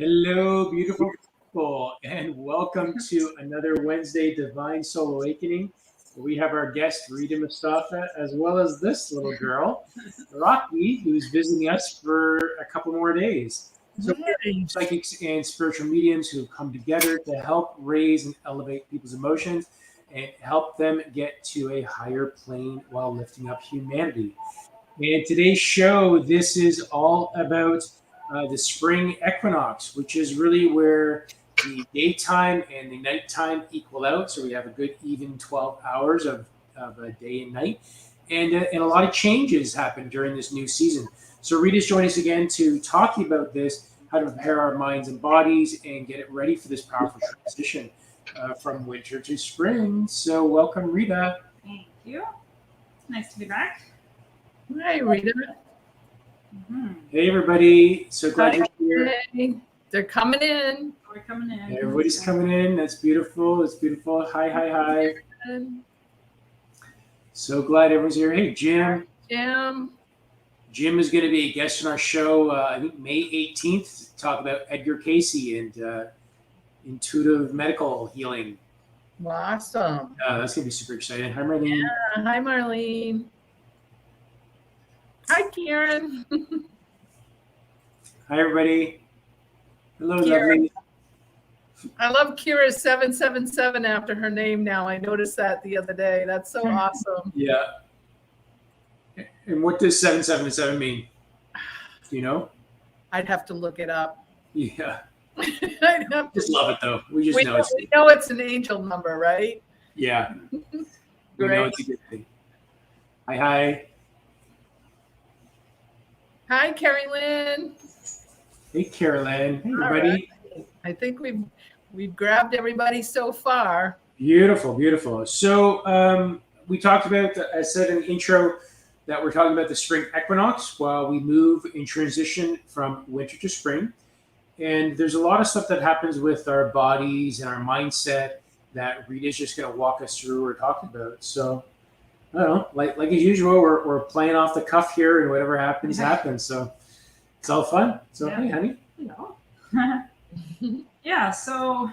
Hello, beautiful people, and welcome to another Wednesday Divine Soul Awakening. We have our guest, Rita Mustafa, as well as this little girl, Rocky, who's visiting us for a couple more days. So, we're psychics and spiritual mediums who have come together to help raise and elevate people's emotions and help them get to a higher plane while lifting up humanity. And today's show, this is all about the spring equinox, which is really where the daytime and the nighttime equal out. So we have a good even 12 hours of a day and night. And a lot of changes happen during this new season. So Rita's joining us again to talk about this, how to prepare our minds and bodies and get it ready for this powerful transition from winter to spring. So welcome, Rita. Thank you. Nice to be back. Hi, Rita. Hey, everybody. So glad you're here. Hey. They're coming in. We're coming in. Everybody's coming in. That's beautiful. It's beautiful. Hi. So glad everyone's here. Hey, Jim. Jim is going to be a guest on our show, I think May 18th, to talk about Edgar Casey and intuitive medical healing. Awesome. That's going to be super exciting. Hi, Marlene. Yeah. Hi, Marlene. Hi, Karen. Hi, everybody. Hello, Kira. lovely. I love Kira 777 after her name now. I noticed that the other day. That's so awesome. Yeah. And what does 777 mean? Do you know? I'd have to look it up. Yeah. I'd have to. Just love it, though. We just know it's. We know it's an angel number, right? Yeah. We Great. know it's a good thing. Hi. Hi, Carrie Lynn. Hey, Carolyn. Hey, everybody. Right. I think we've grabbed everybody so far. Beautiful. So we talked about, I said in the intro, that we're talking about the spring equinox while we move in transition from winter to spring. And there's a lot of stuff that happens with our bodies and our mindset that Rita's just going to walk us through or talk about. So, I don't know, like as usual, we're playing off the cuff here, and whatever happens. So it's all fun. So, Yeah. Hey, honey. Hello. Yeah, so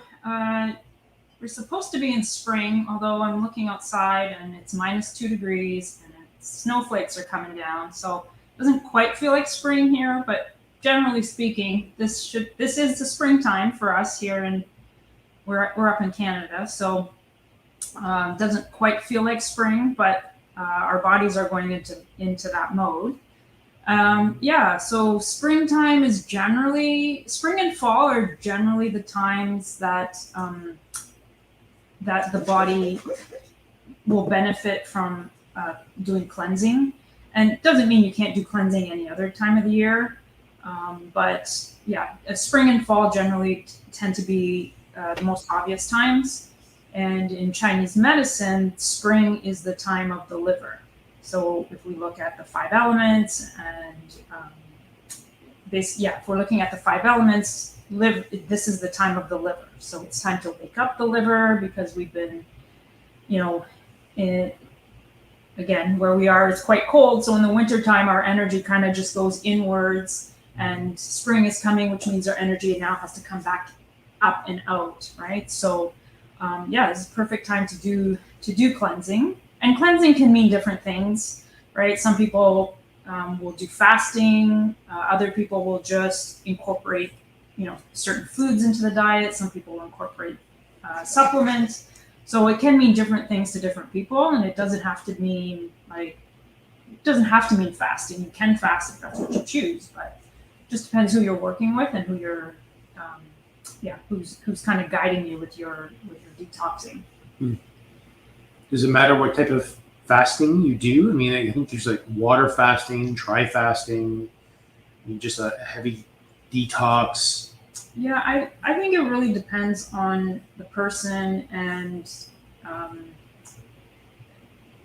we're supposed to be in spring, although I'm looking outside and it's -2 degrees and snowflakes are coming down. So it doesn't quite feel like spring here, but generally speaking, this is the springtime for us here, and we're up in Canada. So doesn't quite feel like spring, but our bodies are going into that mode. So springtime is spring and fall are generally the times that that the body will benefit from doing cleansing. And it doesn't mean you can't do cleansing any other time of the year. But spring and fall generally tend to be the most obvious times. And in Chinese medicine, spring is the time of the liver. So if we look at the 5 elements and if we're looking at the 5 elements, this is the time of the liver. So it's time to wake up the liver because we've been, again, where we are, it's quite cold. So in the wintertime, our energy kind of just goes inwards, and spring is coming, which means our energy now has to come back up and out, right? So it's a perfect time to do cleansing. And cleansing can mean different things, right? Some people will do fasting. Other people will just incorporate, certain foods into the diet. Some people will incorporate supplements. So it can mean different things to different people, and it doesn't have to mean fasting. You can fast if that's what you choose, but it just depends who you're working with and who you're, who's kind of guiding you with your detoxing. Does it matter what type of fasting you do? I mean, I think there's like water fasting, dry fasting, just a heavy detox. Yeah, I think it really depends on the person and,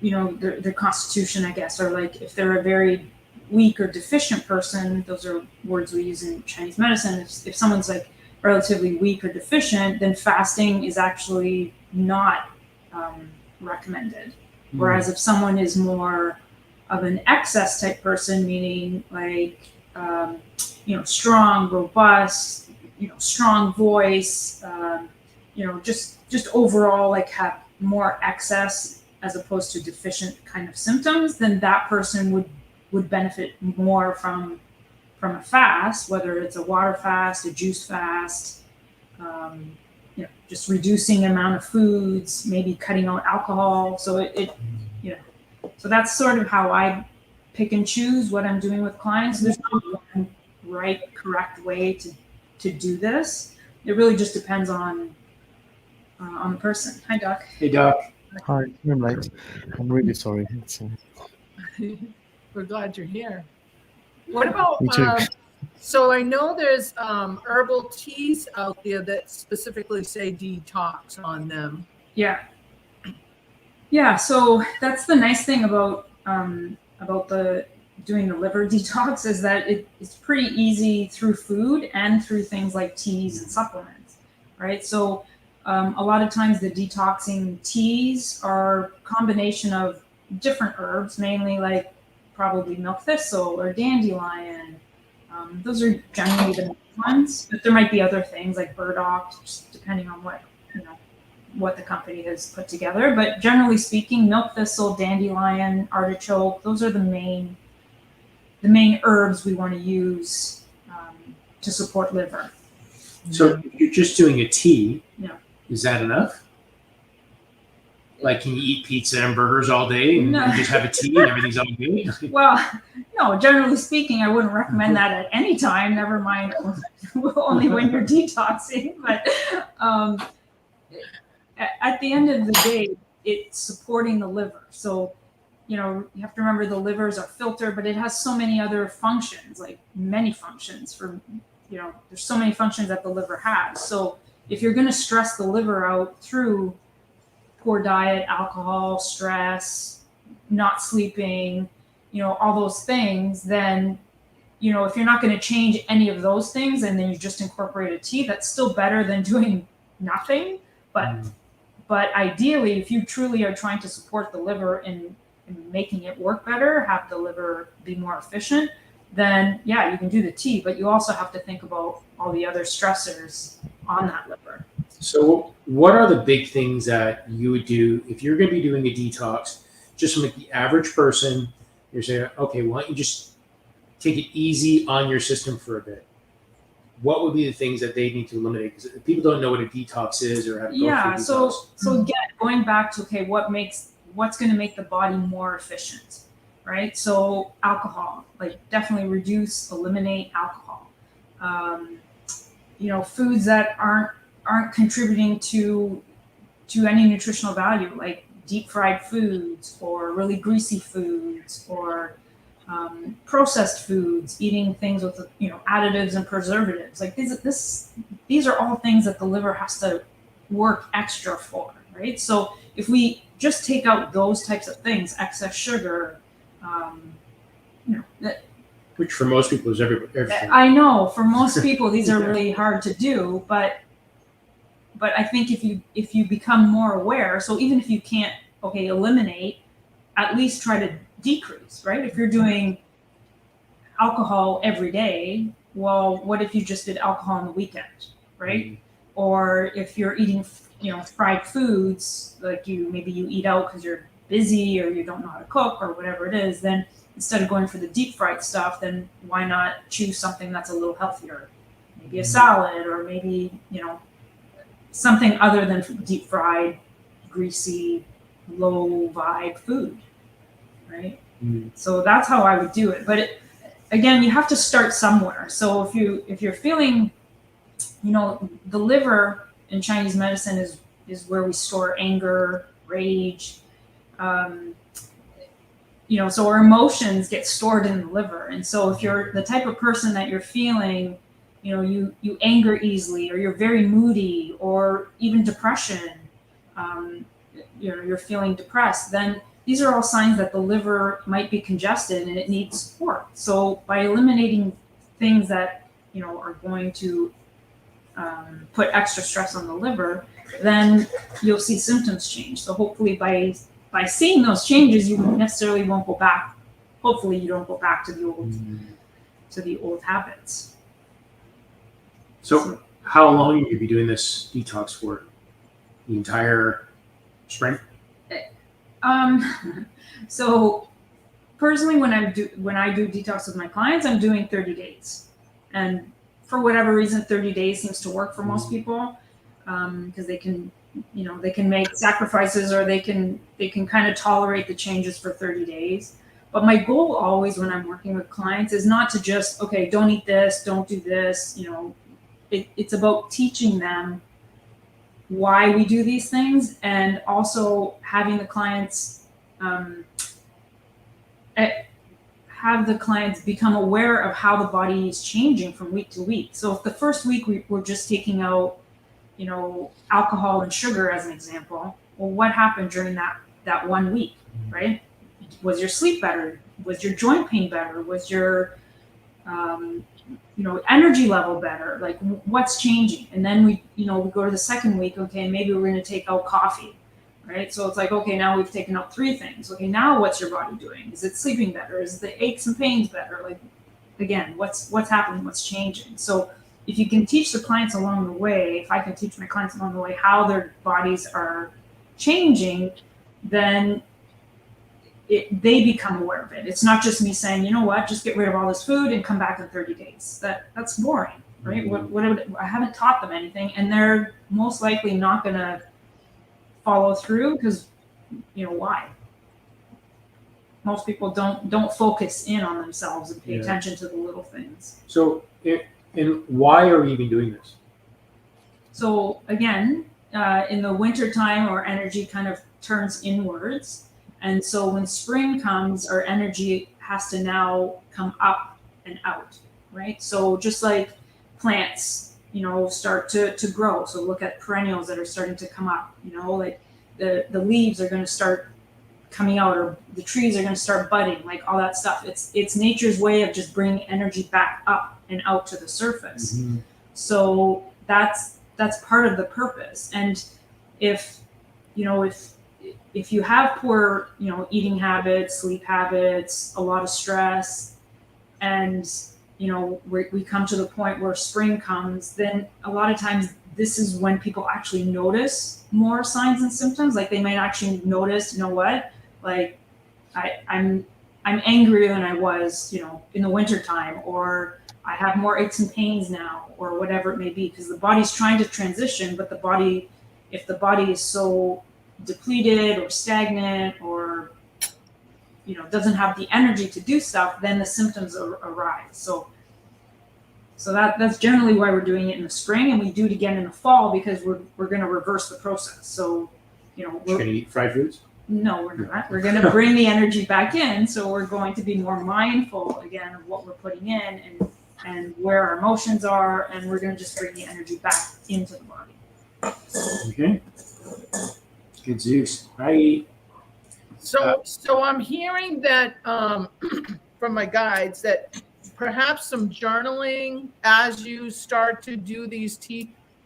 their constitution, I guess, or like if they're a very weak or deficient person, those are words we use in Chinese medicine. If someone's like relatively weak or deficient, then fasting is actually not recommended. Whereas if someone is more of an excess type person, meaning like, strong, robust, strong voice, just overall like have more excess as opposed to deficient kind of symptoms, then that person would benefit more from a fast, whether it's a water fast, a juice fast, just reducing the amount of foods, maybe cutting out alcohol. So so that's sort of how I pick and choose what I'm doing with clients. There's no one right, correct way to do this. It really just depends on the person. Hi, Doc. Hey, Doc. Hi, I'm late. I'm really sorry. We're glad you're here. What about, Me too. so I know there's herbal teas out there that specifically say detox on them. Yeah. So that's the nice thing about doing the liver detox is that it's pretty easy through food and through things like teas and supplements, right? So a lot of times the detoxing teas are a combination of different herbs, mainly like probably milk thistle or dandelion. Those are generally the main ones, but there might be other things like burdock, just depending on what the company has put together. But generally speaking, milk thistle, dandelion, artichoke, those are the main herbs we want to use to support liver. So if you're just doing a tea, Yeah. is that enough? Like, can you eat pizza and burgers all day and No. you just have a tea and everything's all good? Well, no, generally speaking, I wouldn't recommend that at any time, never mind only when you're detoxing. But at the end of the day, it's supporting the liver. So, you have to remember the liver is our filter, but it has so many other functions, like many functions there's so many functions that the liver has. So if you're going to stress the liver out through poor diet, alcohol, stress, not sleeping, all those things, then, if you're not going to change any of those things and then you just incorporate a tea, that's still better than doing nothing. But ideally, if you truly are trying to support the liver in making it work better, have the liver be more efficient, then yeah, you can do the tea, but you also have to think about all the other stressors on that liver. So what are the big things that you would do if you're going to be doing a detox, just from like the average person? You're saying, okay, why don't you just take it easy on your system for a bit? What would be the things that they need to eliminate? Because people don't know what a detox is or how to go through a detox. So again, going back to, okay, what's going to make the body more efficient, right? So alcohol, like definitely eliminate alcohol. Foods that aren't contributing to any nutritional value, like deep fried foods or really greasy foods or processed foods, eating things with additives and preservatives. Like these are all things that the liver has to work extra for, right? So if we just take out those types of things, excess sugar, Which for most people is everything. I know for most people these are really hard to do, but I think if you become more aware, so even if you can't eliminate, at least try to decrease, right? If you're doing alcohol every day, well, what if you just did alcohol on the weekend, right? Mm-hmm. Or if you're eating fried foods, like maybe you eat out because you're busy or you don't know how to cook or whatever it is, then instead of going for the deep fried stuff, then why not choose something that's a little healthier? Maybe a salad, or maybe, something other than deep fried, greasy, low vibe food, right? Mm. So that's how I would do it. But again, you have to start somewhere. So if you're feeling, the liver in Chinese medicine is where we store anger, rage, so our emotions get stored in the liver. And so if you're the type of person that you're feeling, you anger easily, or you're very moody, or even depression, you're feeling depressed, then these are all signs that the liver might be congested and it needs support. So by eliminating things that, are going to put extra stress on the liver, then you'll see symptoms change. So hopefully by seeing those changes, you necessarily won't go back. Hopefully you don't go back to the old habits. So how long will you be doing this detox for? The entire spring? So personally, when I do detox with my clients, I'm doing 30 days, and for whatever reason, 30 days seems to work for most people, because they can, they can make sacrifices, or they can kind of tolerate the changes for 30 days. But my goal always when I'm working with clients is not to just, okay, don't eat this, don't do this. It's about teaching them why we do these things, and also having the clients have the clients become aware of how the body is changing from week to week. So if the first week we're just taking out, alcohol and sugar as an example, well, what happened during that 1 week, right? Was your sleep better? Was your joint pain better? Was your energy level better? Like, what's changing? And then we go to the second week. Okay, maybe we're going to take out coffee, right? So it's like, okay, now we've taken out 3 things. Okay, now what's your body doing? Is it sleeping better? Is the aches and pains better? Like, again, what's happening? What's changing? So if you can teach the clients along the way, if I can teach my clients along the way how their bodies are changing, then they become aware of it. It's not just me saying, just get rid of all this food and come back in 30 days. That's boring, right? I haven't taught them anything, and they're most likely not going to follow through because, why? Most people don't focus in on themselves and pay attention to the little things. So, and why are we even doing this? So again, in the winter time, our energy kind of turns inwards. And so when spring comes, our energy has to now come up and out, right? So just like plants, start to grow. So look at perennials that are starting to come up, like the leaves are going to start coming out, or the trees are going to start budding, like all that stuff. It's nature's way of just bringing energy back up and out to the surface. Mm-hmm. So that's part of the purpose. And if you have poor, eating habits, sleep habits, a lot of stress, and, we come to the point where spring comes, then a lot of times this is when people actually notice more signs and symptoms. Like they might actually notice, like I'm angrier than I was, in the wintertime, or I have more aches and pains now, or whatever it may be, because the body's trying to transition, but if the body is so depleted or stagnant, or doesn't have the energy to do stuff, then the symptoms arise. So that's generally why we're doing it in the spring, and we do it again in the fall because we're going to reverse the process. So we're going to eat fried foods. No, we're not. We're going to bring the energy back in. So we're going to be more mindful again of what we're putting in and where our emotions are, and we're going to just bring the energy back into the body. Okay. Good Zeus. Right. So I'm hearing that from my guides that perhaps some journaling as you start to do these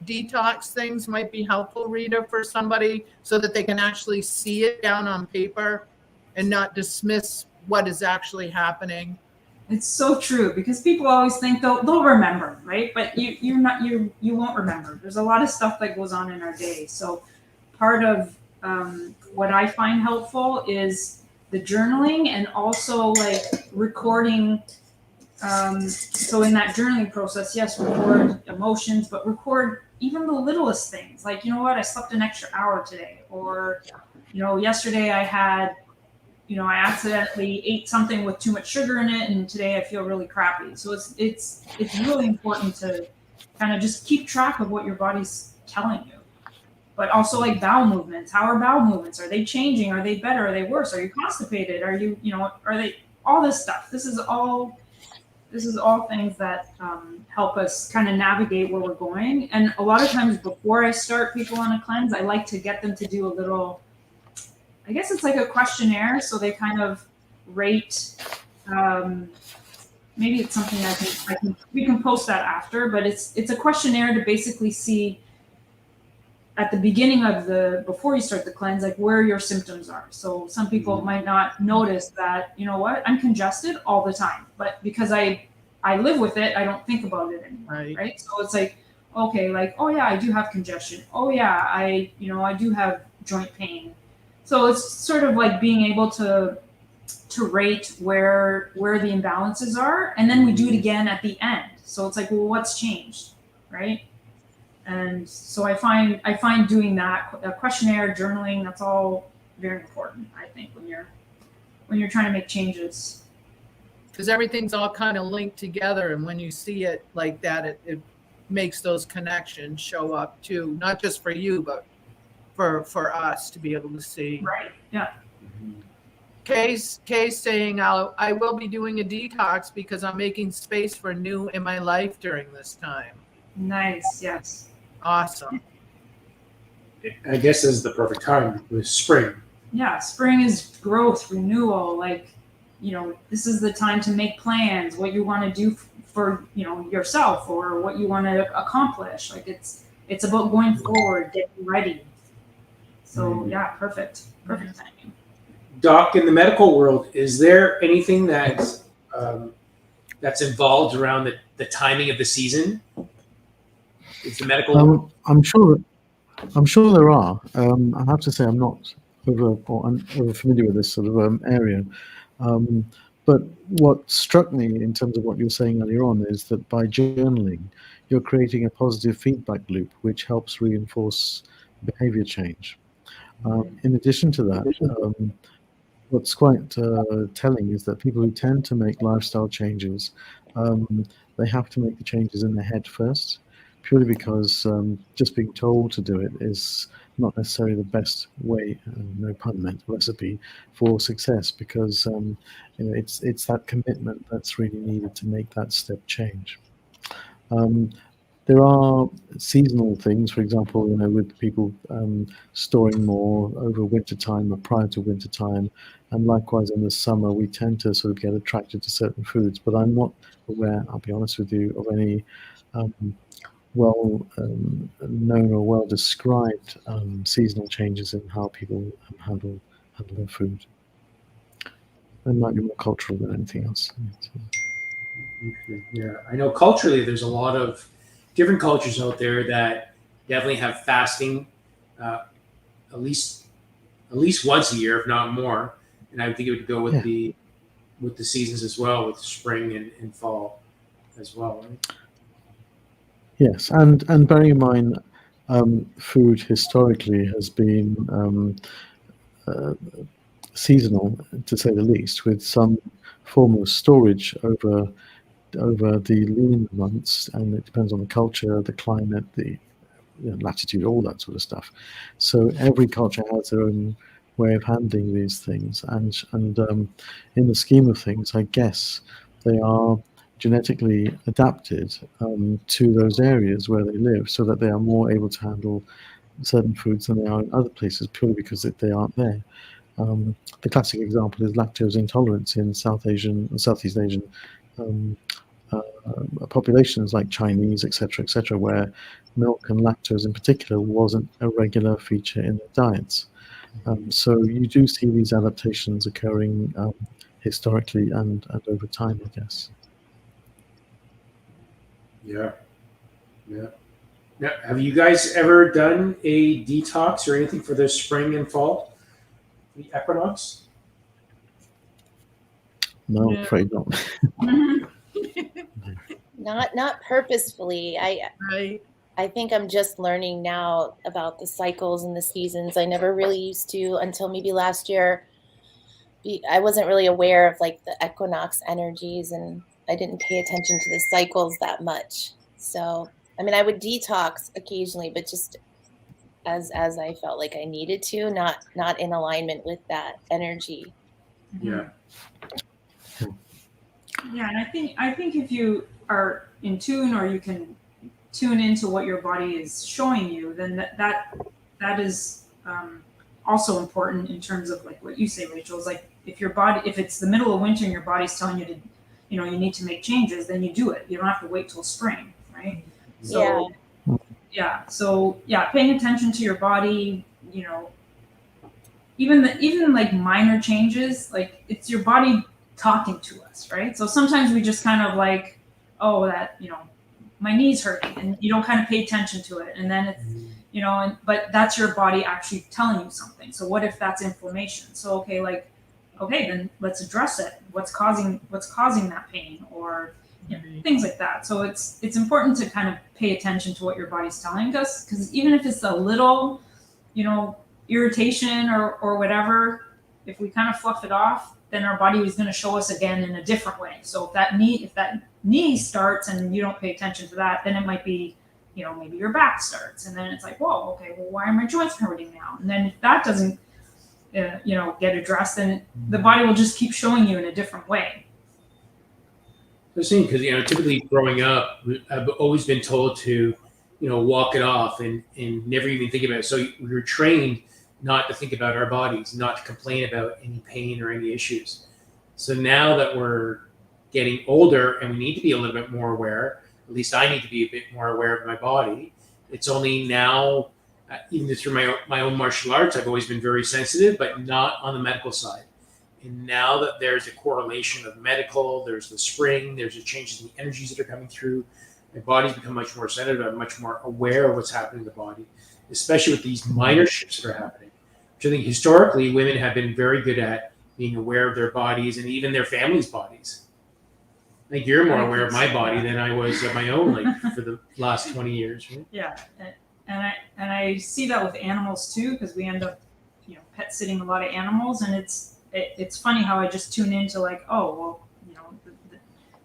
detox things might be helpful, Rita, for somebody, so that they can actually see it down on paper and not dismiss what is actually happening. It's so true, because people always think they'll remember, right? But you won't remember. There's a lot of stuff that goes on in our day. So part of what I find helpful is the journaling, and also like recording. So in that journaling process, yes, record emotions, but record even the littlest things. Like, I slept an extra hour today, or, yesterday I had, I accidentally ate something with too much sugar in it, and today I feel really crappy. So it's really important to kind of just keep track of what your body's telling you. But also like bowel movements. How are bowel movements? Are they changing? Are they better? Are they worse? Are you constipated? Are you, are they, all this stuff. This is all things that help us kind of navigate where we're going. And a lot of times before I start people on a cleanse, I like to get them to do a little, I guess it's like a questionnaire. So they kind of rate, maybe it's something we can post that after, but it's a questionnaire to basically see at the beginning of before you start the cleanse, like where your symptoms are. So some people might not notice that, I'm congested all the time, but because I live with it, I don't think about it anymore, right? So it's like, okay, like, oh yeah, I do have congestion. Oh yeah, I do have joint pain. So it's sort of like being able to rate where the imbalances are, and then we do it again at the end. So it's like, well, what's changed, right? And so I find doing that, a questionnaire, journaling, that's all very important, I think, when you're trying to make changes. Because everything's all kind of linked together, and when you see it like that, it makes those connections show up too, not just for you, but for us to be able to see. Right. Yeah. Kay's saying I will be doing a detox because I'm making space for new in my life during this time. Nice. Yes. Awesome. I guess this is the perfect time with spring. Yeah. Spring is growth, renewal. Like, this is the time to make plans, what you want to do for, yourself, or what you want to accomplish. Like it's about going forward, getting ready. So yeah, perfect timing. Doc, in the medical world, is there anything that's involved around the timing of the season? Is the medical? I'm sure there are. I have to say I'm not over familiar with this sort of area. But what struck me in terms of what you were saying earlier on is that by journaling, you're creating a positive feedback loop, which helps reinforce behavior change. In addition to that, what's quite telling is that people who tend to make lifestyle changes, they have to make the changes in their head first, purely because just being told to do it is not necessarily the best way, no pun meant, recipe for success, because it's that commitment that's really needed to make that step change. There are seasonal things, for example, with people storing more over winter time or prior to winter time, and likewise in the summer, we tend to sort of get attracted to certain foods. But I'm not aware, I'll be honest with you, of any well known or well described seasonal changes in how people handle their food. It might be more cultural than anything else. Yeah, I know culturally there's a lot of different cultures out there that definitely have fasting at least once a year, if not more. And I think it would go with the seasons as well, with spring and fall as well. Right? Yes, and bearing in mind, food historically has been seasonal, to say the least, with some form of storage over the lean months, and it depends on the culture, the climate, the latitude, all that sort of stuff. So every culture has their own way of handling these things, and in the scheme of things, I guess they are genetically adapted to those areas where they live, so that they are more able to handle certain foods than they are in other places, purely because they aren't there. The classic example is lactose intolerance in Southeast Asian populations like Chinese, etc., where milk and lactose in particular wasn't a regular feature in their diets. So you do see these adaptations occurring historically and over time, I guess. Yeah. Now, have you guys ever done a detox or anything for the spring and fall, the equinox? No, I'm afraid not. Not purposefully. I think I'm just learning now about the cycles and the seasons. I never really used to until maybe last year. I wasn't really aware of like the equinox energies, and I didn't pay attention to the cycles that much. So, I mean, I would detox occasionally, but just as I felt like I needed to, not in alignment with that energy. Yeah. Yeah, and I think if you are in tune, or you can tune into what your body is showing you, then that is also important in terms of like what you say, Rachel, is like if it's the middle of winter and your body's telling you to, you need to make changes, then you do it. You don't have to wait till spring, right? So paying attention to your body, even like minor changes, like it's your body talking to us, right? So sometimes we just kind of like, oh, that, my knee's hurting, and you don't kind of pay attention to it, and then it's, but that's your body actually telling you something. So what if that's inflammation? So okay, then let's address it. What's causing that pain, or things like that. So it's important to kind of pay attention to what your body's telling us, because even if it's a little, irritation or whatever, if we kind of fluff it off, then our body is going to show us again in a different way. So if that knee starts and you don't pay attention to that, then it might be, maybe your back starts, and then it's like, whoa, okay, well, why are my joints hurting now? And then if that doesn't, get addressed, then the body will just keep showing you in a different way. I've seen, because typically growing up, I've always been told to, walk it off and never even think about it. So we were trained not to think about our bodies, not to complain about any pain or any issues. So now that we're getting older and we need to be a little bit more aware, at least I need to be a bit more aware of my body. It's only now, even through my own martial arts, I've always been very sensitive, but not on the medical side. And now that there's a correlation of medical, there's the spring, there's the changes in the energies that are coming through, my body's become much more sensitive. I'm much more aware of what's happening in the body, especially with these minor shifts that are happening, which I think historically women have been very good at being aware of their bodies and even their families' bodies. I think you're more aware of my body than I was of my own, for the last 20 years. Right? Yeah, and I see that with animals too, because we end up, pet sitting a lot of animals, and it's funny how I just tune into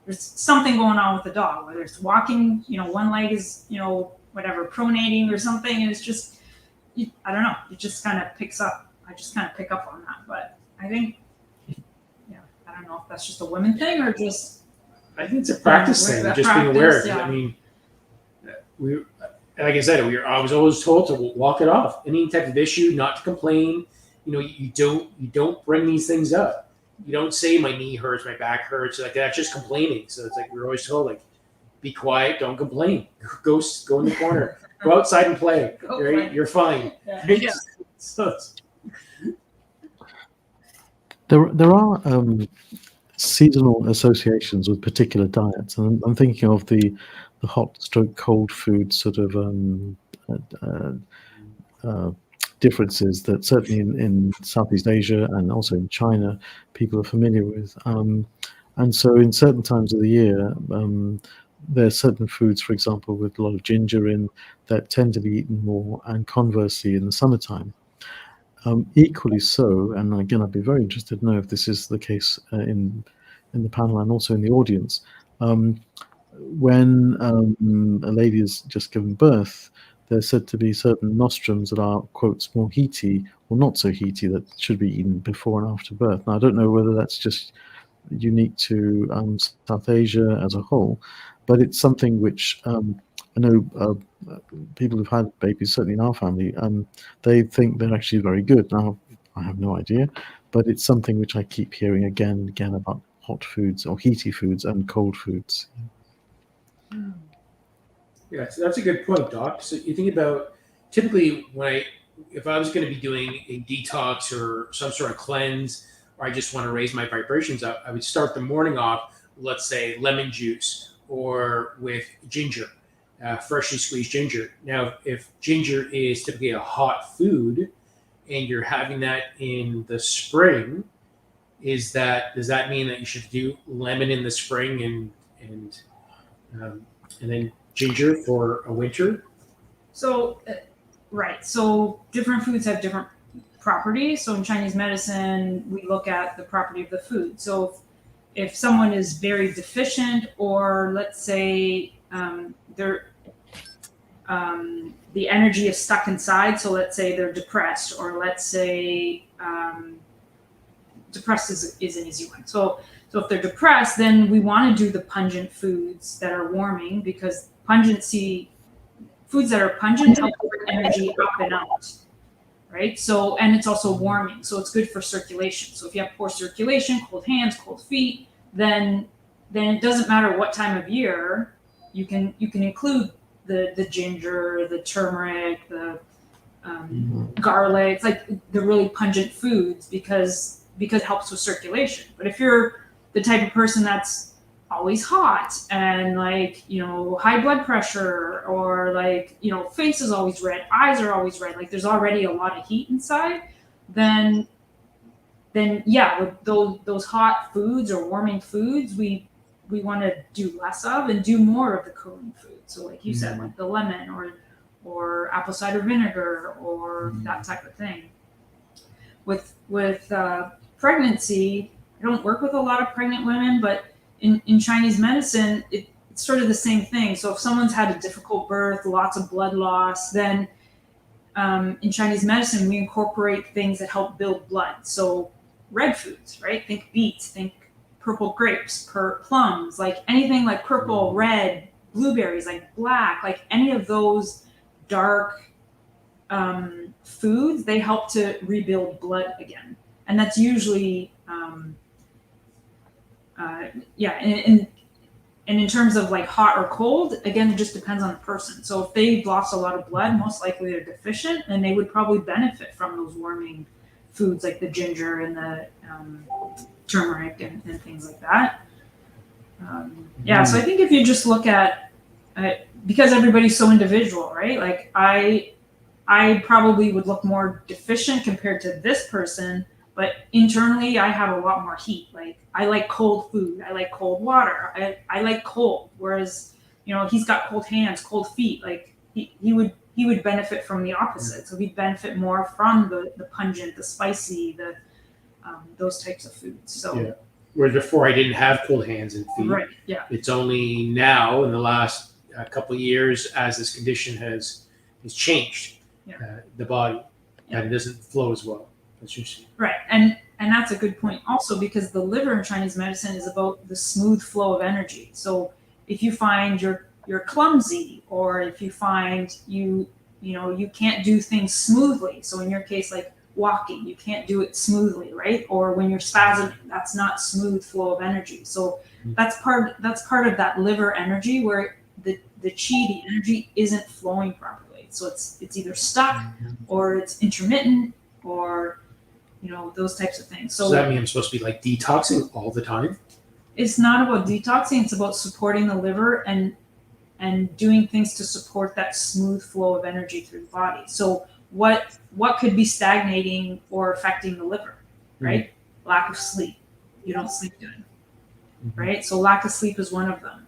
there's something going on with the dog, whether it's walking, one leg is, whatever, pronating or something, and it's just, I don't know, it just kind of picks up. I just kind of pick up on that, but I think, I don't know if that's just a women thing or just. I think it's a practice thing, just being aware of it. Yeah. I mean, like I said, I was always told to walk it off. Any type of issue, not to complain. You don't bring these things up. You don't say my knee hurts, my back hurts, like that's just complaining. So it's like we're always told, be quiet, don't complain. Go in the corner, go outside and play. Right? Play. You're fine. Yeah. Right? Yeah. So there are seasonal associations with particular diets, and I'm thinking of the hot/cold food sort of differences that certainly in Southeast Asia and also in China people are familiar with, and so in certain times of the year there are certain foods, for example, with a lot of ginger in, that tend to be eaten more, and conversely in the summertime. Equally so, and again, I'd be very interested to know if this is the case in the panel and also in the audience. When a lady has just given birth, there's said to be certain nostrums that are, quotes, more heaty or not so heaty, that should be eaten before and after birth. Now, I don't know whether that's just unique to South Asia as a whole, but it's something which I know people who've had babies, certainly in our family, they think they're actually very good. Now, I have no idea, but it's something which I keep hearing again and again about hot foods or heaty foods and cold foods. Yeah, so that's a good point, Doc. So you think about, typically if I was going to be doing a detox or some sort of cleanse, or I just want to raise my vibrations up, I would start the morning off, let's say lemon juice or with ginger. Freshly squeezed ginger. Now, if ginger is typically a hot food and you're having that in the spring, does that mean that you should do lemon in the spring and then ginger for a winter? So, right. So different foods have different properties. So in Chinese medicine, we look at the property of the food. So if someone is very deficient, or let's say the energy is stuck inside. So let's say they're depressed, or let's say depressed is an easy one. So if they're depressed, then we want to do the pungent foods that are warming, because foods that are pungent help bring energy up and out, right? So, and it's also warming, so it's good for circulation. So if you have poor circulation, cold hands, cold feet, then it doesn't matter what time of year, you can include the ginger, the turmeric, the garlic. It's like the really pungent foods because it helps with circulation. But if you're the type of person that's always hot and like, you know, high blood pressure, or like, you know, face is always red, eyes are always red, like there's already a lot of heat inside, then yeah, with those hot foods or warming foods, we want to do less of and do more of the cooling foods. So like you said, like the lemon or apple cider vinegar or that type of thing. With pregnancy, I don't work with a lot of pregnant women, but in Chinese medicine, it's sort of the same thing. So if someone's had a difficult birth, lots of blood loss, then in Chinese medicine, we incorporate things that help build blood. So red foods, right? Think beets, think purple grapes, plums, like anything like purple, red, blueberries, like black, like any of those dark foods, they help to rebuild blood again. And that's usually, and in terms of like hot or cold, again, it just depends on the person. So if they've lost a lot of blood, most likely they're deficient, and they would probably benefit from those warming foods like the ginger and the turmeric and things like that. So I think if you just look at, because everybody's so individual, right? Like I probably would look more deficient compared to this person, but internally I have a lot more heat. Like I like cold food, I like cold water, I like cold. Whereas, you know, he's got cold hands, cold feet. Like he would benefit from the opposite. So he'd benefit more from the pungent, the spicy, those types of foods. So yeah. Whereas before I didn't have cold hands and feet. Right. Yeah. It's only now in the last couple of years, as this condition has changed the body, and it doesn't flow as well. That's interesting. Right. And that's a good point also, because the liver in Chinese medicine is about the smooth flow of energy. So if you find you're clumsy, or if you find you can't do things smoothly. So in your case, like walking, you can't do it smoothly, right? Or when you're spasming, that's not smooth flow of energy. So that's part of that liver energy where the qi, the energy, isn't flowing properly. So it's either stuck or it's intermittent, or those types of things. So does that mean I'm supposed to be like detoxing all the time? It's not about detoxing. It's about supporting the liver and doing things to support that smooth flow of energy through the body. So what could be stagnating or affecting the liver, right? Lack of sleep. You don't sleep good, right? So lack of sleep is one of them.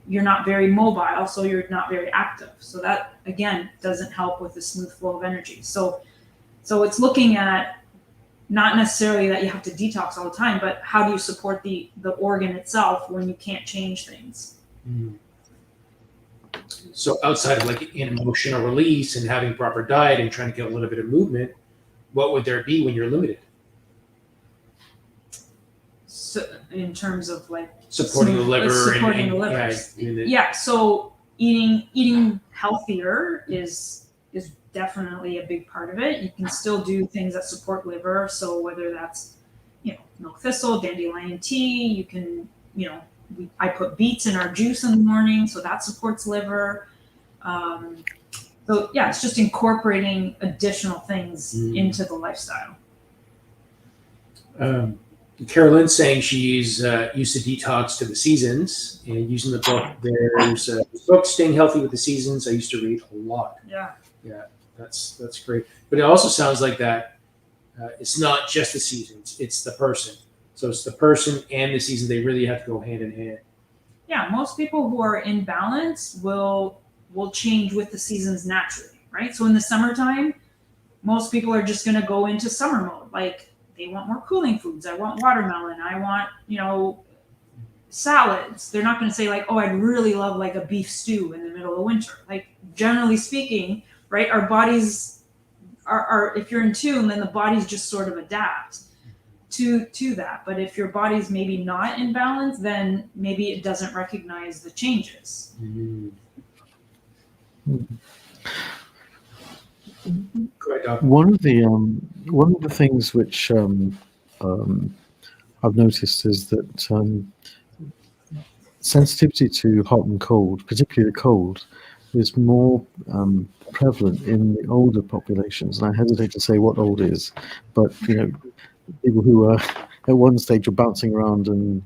You're not very mobile, so you're not very active. So that, again, doesn't help with the smooth flow of energy. So it's looking at not necessarily that you have to detox all the time, but how do you support the organ itself when you can't change things? So outside of like an emotional release and having proper diet and trying to get a little bit of movement, what would there be when you're limited? So in terms of like supporting the liver, supporting the liver. Yeah. So eating healthier is definitely a big part of it. You can still do things that support liver. So whether that's milk thistle, dandelion tea, you can I put beets in our juice in the morning, so that supports liver. So yeah, it's just incorporating additional things into the lifestyle. Carolyn's saying she's used to detox to the seasons, and using the book. There's a book, Staying Healthy with the Seasons. I used to read a lot. Yeah, that's great. But it also sounds like that it's not just the seasons; it's the person. So it's the person and the season. They really have to go hand in hand. Yeah, most people who are in balance will change with the seasons naturally, right? So in the summertime, most people are just going to go into summer mode. Like they want more cooling foods. I want watermelon. I want, salads. They're not going to say like, oh, I'd really love like a beef stew in the middle of winter. Like generally speaking, right? Our bodies are if you're in tune, then the bodies just sort of adapt to that. But if your body's maybe not in balance, then maybe it doesn't recognize the changes. One of the things which I've noticed is that sensitivity to hot and cold, particularly the cold, is more prevalent in the older populations. And I hesitate to say what old is, but people who are at one stage are bouncing around and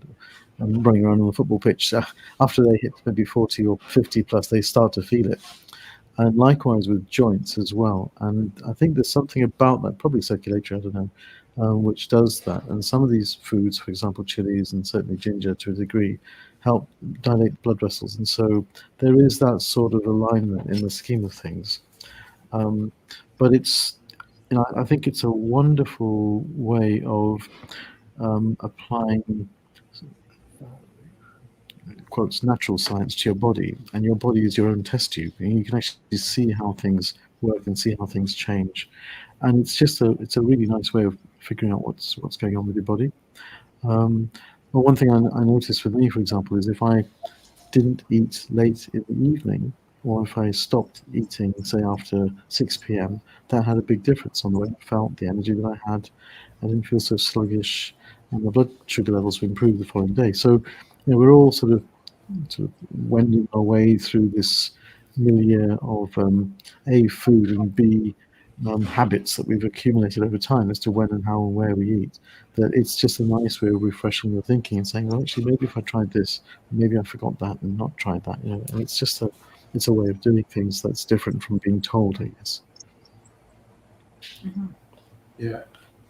running around on the football pitch, after they hit maybe 40 or 50 plus, they start to feel it. And likewise with joints as well. And I think there's something about that, probably circulatory, I don't know, which does that. And some of these foods, for example, chilies and certainly ginger to a degree, help dilate blood vessels. And so there is that sort of alignment in the scheme of things. But it's, I think it's a wonderful way of applying quotes natural science to your body, and your body is your own test tube, and you can actually see how things work and see how things change. And it's just it's a really nice way of figuring out what's going on with your body. But one thing I noticed with me, for example, is if I didn't eat late in the evening, or if I stopped eating, say after 6 p.m., that had a big difference on the way I felt, the energy that I had. I didn't feel so sluggish, and the blood sugar levels were improved the following day. So, we're all sort of wending our way through this milieu of A, food, and B, habits that we've accumulated over time as to when and how and where we eat. That it's just a nice way of refreshing your thinking and saying, well, actually, maybe if I tried this, maybe I forgot that and not tried that. And it's just it's a way of doing things that's different from being told, I guess. Mm-hmm. Yeah.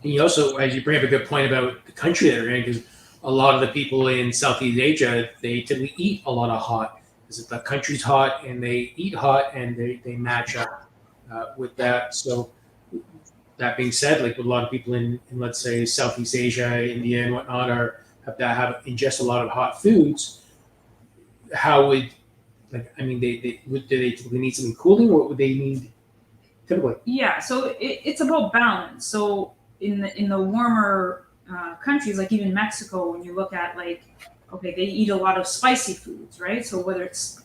And you also, as you bring up a good point about the country that we're in, because a lot of the people in Southeast Asia, they typically eat a lot of hot. Because the country's hot and they eat hot, and they match up with that. So that being said, like a lot of people in let's say Southeast Asia, India and whatnot have ingest a lot of hot foods. How would, like, I mean, do they typically need something cooling? What would they need typically? Yeah, so it's about balance. So in the warmer countries, like even Mexico, when you look at like, okay, they eat a lot of spicy foods, right? So whether it's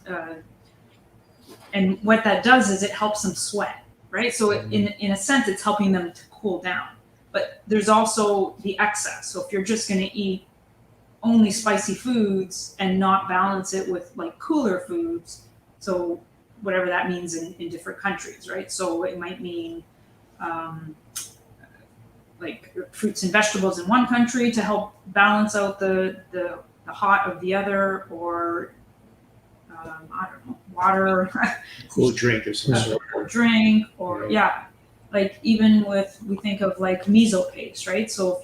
and what that does is it helps them sweat, right? So in a sense, it's helping them to cool down. But there's also the excess. So if you're just going to eat only spicy foods and not balance it with like cooler foods, so whatever that means in different countries, right? So it might mean like fruits and vegetables in one country to help balance out the hot of the other, or I don't know, water, Cool drink or something. or drink, or like even we think of like miso paste, right? So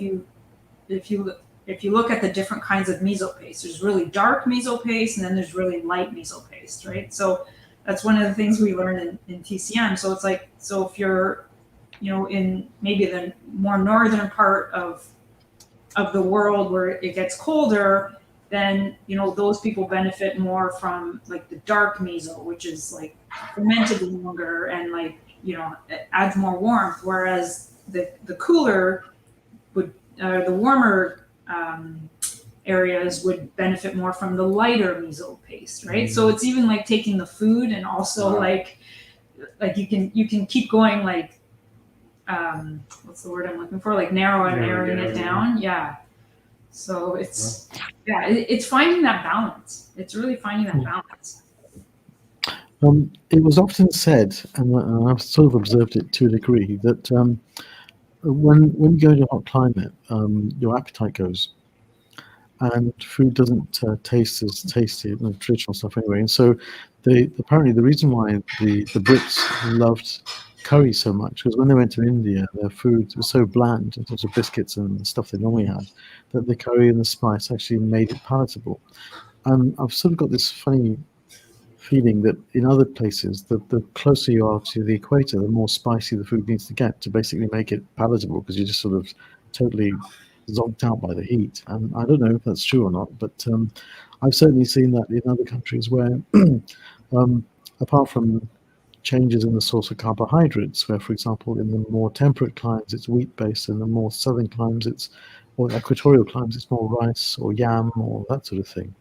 if you look at the different kinds of miso paste, there's really dark miso paste, and then there's really light miso paste, right? So that's one of the things we learned in TCM. So it's like, so if you're, in maybe the more northern part of the world where it gets colder, then, those people benefit more from like the dark miso, which is like fermented longer and like, it adds more warmth. Whereas the cooler the warmer areas would benefit more from the lighter miso paste, right? So it's even like taking the food and also like you can keep going, like what's the word I'm looking for? Like narrowing it down. Yeah. So it's finding that balance. It's really finding that balance. It was often said, and I've sort of observed it to a degree, that when you go to a hot climate, your appetite goes, and food doesn't taste as tasty, the traditional stuff anyway. And so apparently the reason why the Brits loved curry so much was when they went to India, their food was so bland in terms of biscuits and stuff they normally had, that the curry and the spice actually made it palatable. And I've sort of got this funny feeling that in other places, the closer you are to the equator, the more spicy the food needs to get to basically make it palatable, because you're just sort of totally zonked out by the heat. And I don't know if that's true or not, but I've certainly seen that in other countries where, apart from changes in the source of carbohydrates, where, for example, in the more temperate climes, it's wheat-based, and the more southern climes, or equatorial climes, it's more rice or yam or that sort of thing.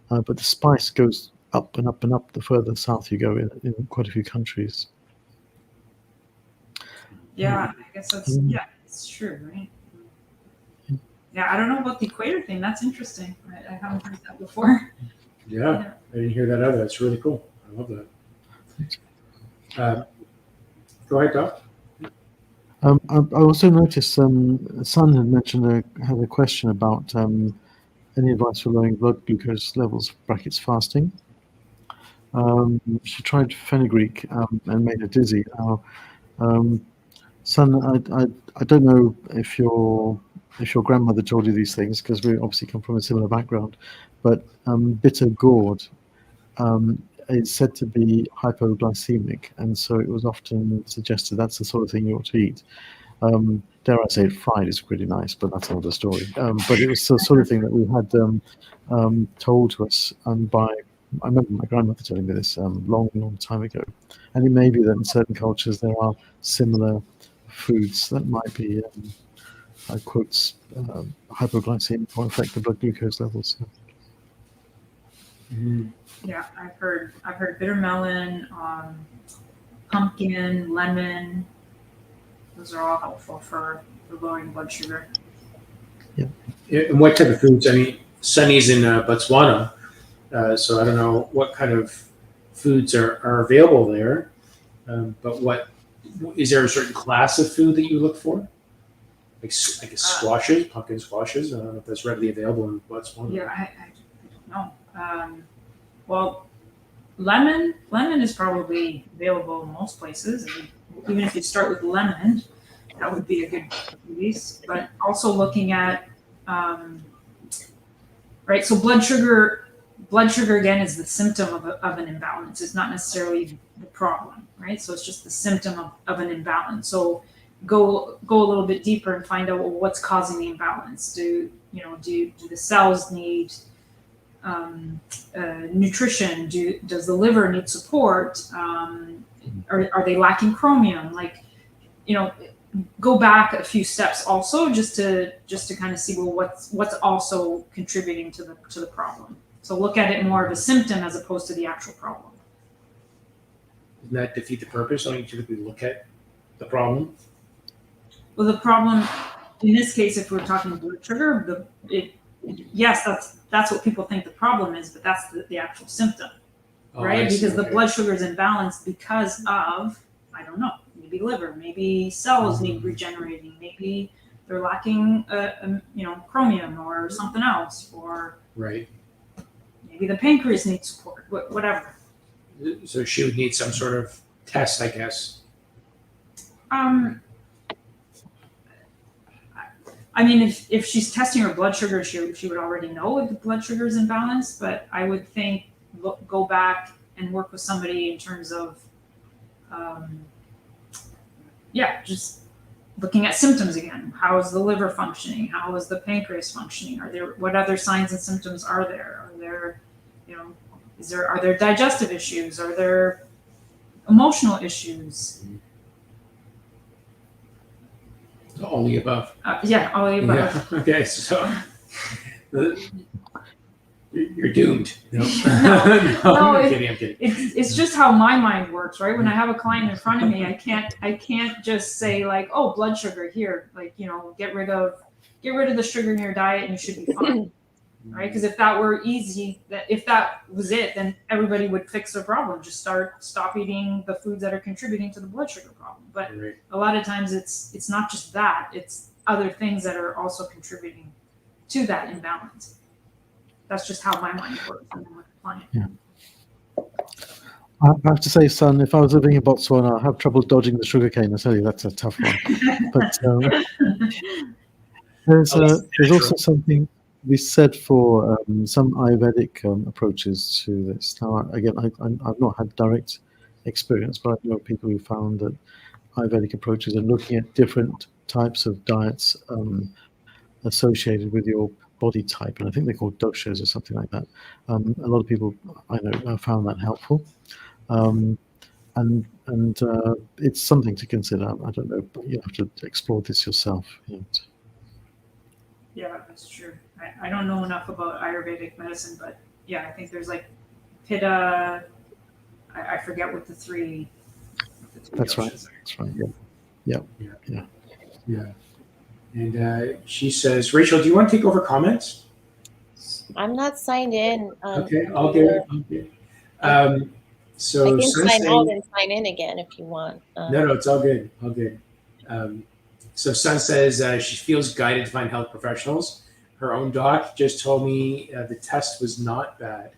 But the spice goes up and up and up the further south you go in quite a few countries. Yeah, I guess that's, it's true, right? Yeah, I don't know about the equator thing. That's interesting. I haven't heard that before. Yeah, I didn't hear that either. That's really cool. I love that. Go ahead, Doc. I also noticed Sun had mentioned had a question about any advice for lowering blood glucose levels, brackets fasting. She tried fenugreek and made her dizzy. Son, I don't know if your grandmother told you these things, because we obviously come from a similar background, but bitter gourd is said to be hypoglycemic, and so it was often suggested that's the sort of thing you ought to eat. Dare I say it, fried is pretty nice, but that's another story. But it was the sort of thing that we had told to us by, I remember my grandmother telling me this long time ago. And it may be that in certain cultures there are similar foods that might be, I quote, hypoglycemic or affect the blood glucose levels. Yeah, I've heard bitter melon, pumpkin, lemon. Those are all helpful for lowering blood sugar. Yeah. And what type of foods? I mean, Sunny's in Botswana, so I don't know what kind of foods are available there. But what is there a certain class of food that you look for? Like I guess squashes, pumpkin squashes. I don't know if that's readily available in Botswana. Yeah, I don't know. Well, lemon is probably available in most places. I mean, even if you start with lemon, that would be a good release. But also looking at, right, so blood sugar again is the symptom of an imbalance. It's not necessarily the problem, right? So it's just the symptom of an imbalance. So go a little bit deeper and find out, well, what's causing the imbalance. Do the cells need nutrition? Does the liver need support? Are they lacking chromium? Like, go back a few steps also just to kind of see, well, what's also contributing to the problem. So look at it more of a symptom as opposed to the actual problem. Doesn't that defeat the purpose? Don't you typically look at the problem? Well, the problem in this case, if we're talking blood sugar, yes, that's what people think the problem is, but that's the actual symptom, right? Because the blood sugar is imbalanced because of, I don't know, maybe liver, maybe cells need regenerating, maybe they're lacking, chromium or something else, or right. Maybe the pancreas needs support, whatever. So she would need some sort of test, I guess. I mean, if she's testing her blood sugar, she would already know if the blood sugar is imbalanced, but I would think go back and work with somebody in terms of, just looking at symptoms again. How is the liver functioning? How is the pancreas functioning? What other signs and symptoms are there? Are there digestive issues? Are there emotional issues? All the above. All the above. Yeah. Okay, so you're doomed. No, I'm kidding. It's just how my mind works, right? When I have a client in front of me, I can't just say like, oh, blood sugar here, like, get rid of the sugar in your diet and you should be fine. Right? Because if that were easy, if that was it, then everybody would fix their problem. Just stop eating the foods that are contributing to the blood sugar problem. But a lot of times it's not just that, it's other things that are also contributing to that imbalance. That's just how my mind works when I'm with a client. Yeah. I have to say, son, if I was living in Botswana, I'd have trouble dodging the sugarcane. I tell you, that's a tough one. But there's also something we said for some Ayurvedic approaches to this. Now, again, I've not had direct experience, but I know people who found that Ayurvedic approaches are looking at different types of diets associated with your body type, and I think they're called doshas or something like that. A lot of people I know found that helpful, and it's something to consider. I don't know, but you have to explore this yourself. Yeah, that's true. I don't know enough about Ayurvedic medicine, but yeah, I think there's like Pitta. I forget what the three. That's right. That's right. Yeah. And she says, Rachel, do you want to take over comments? I'm not signed in. Okay, I'll get it. So I can sign out and sign in again if you want. No, it's all good. So Sun says she feels guided to find health professionals. her own doc just told me the test was not bad.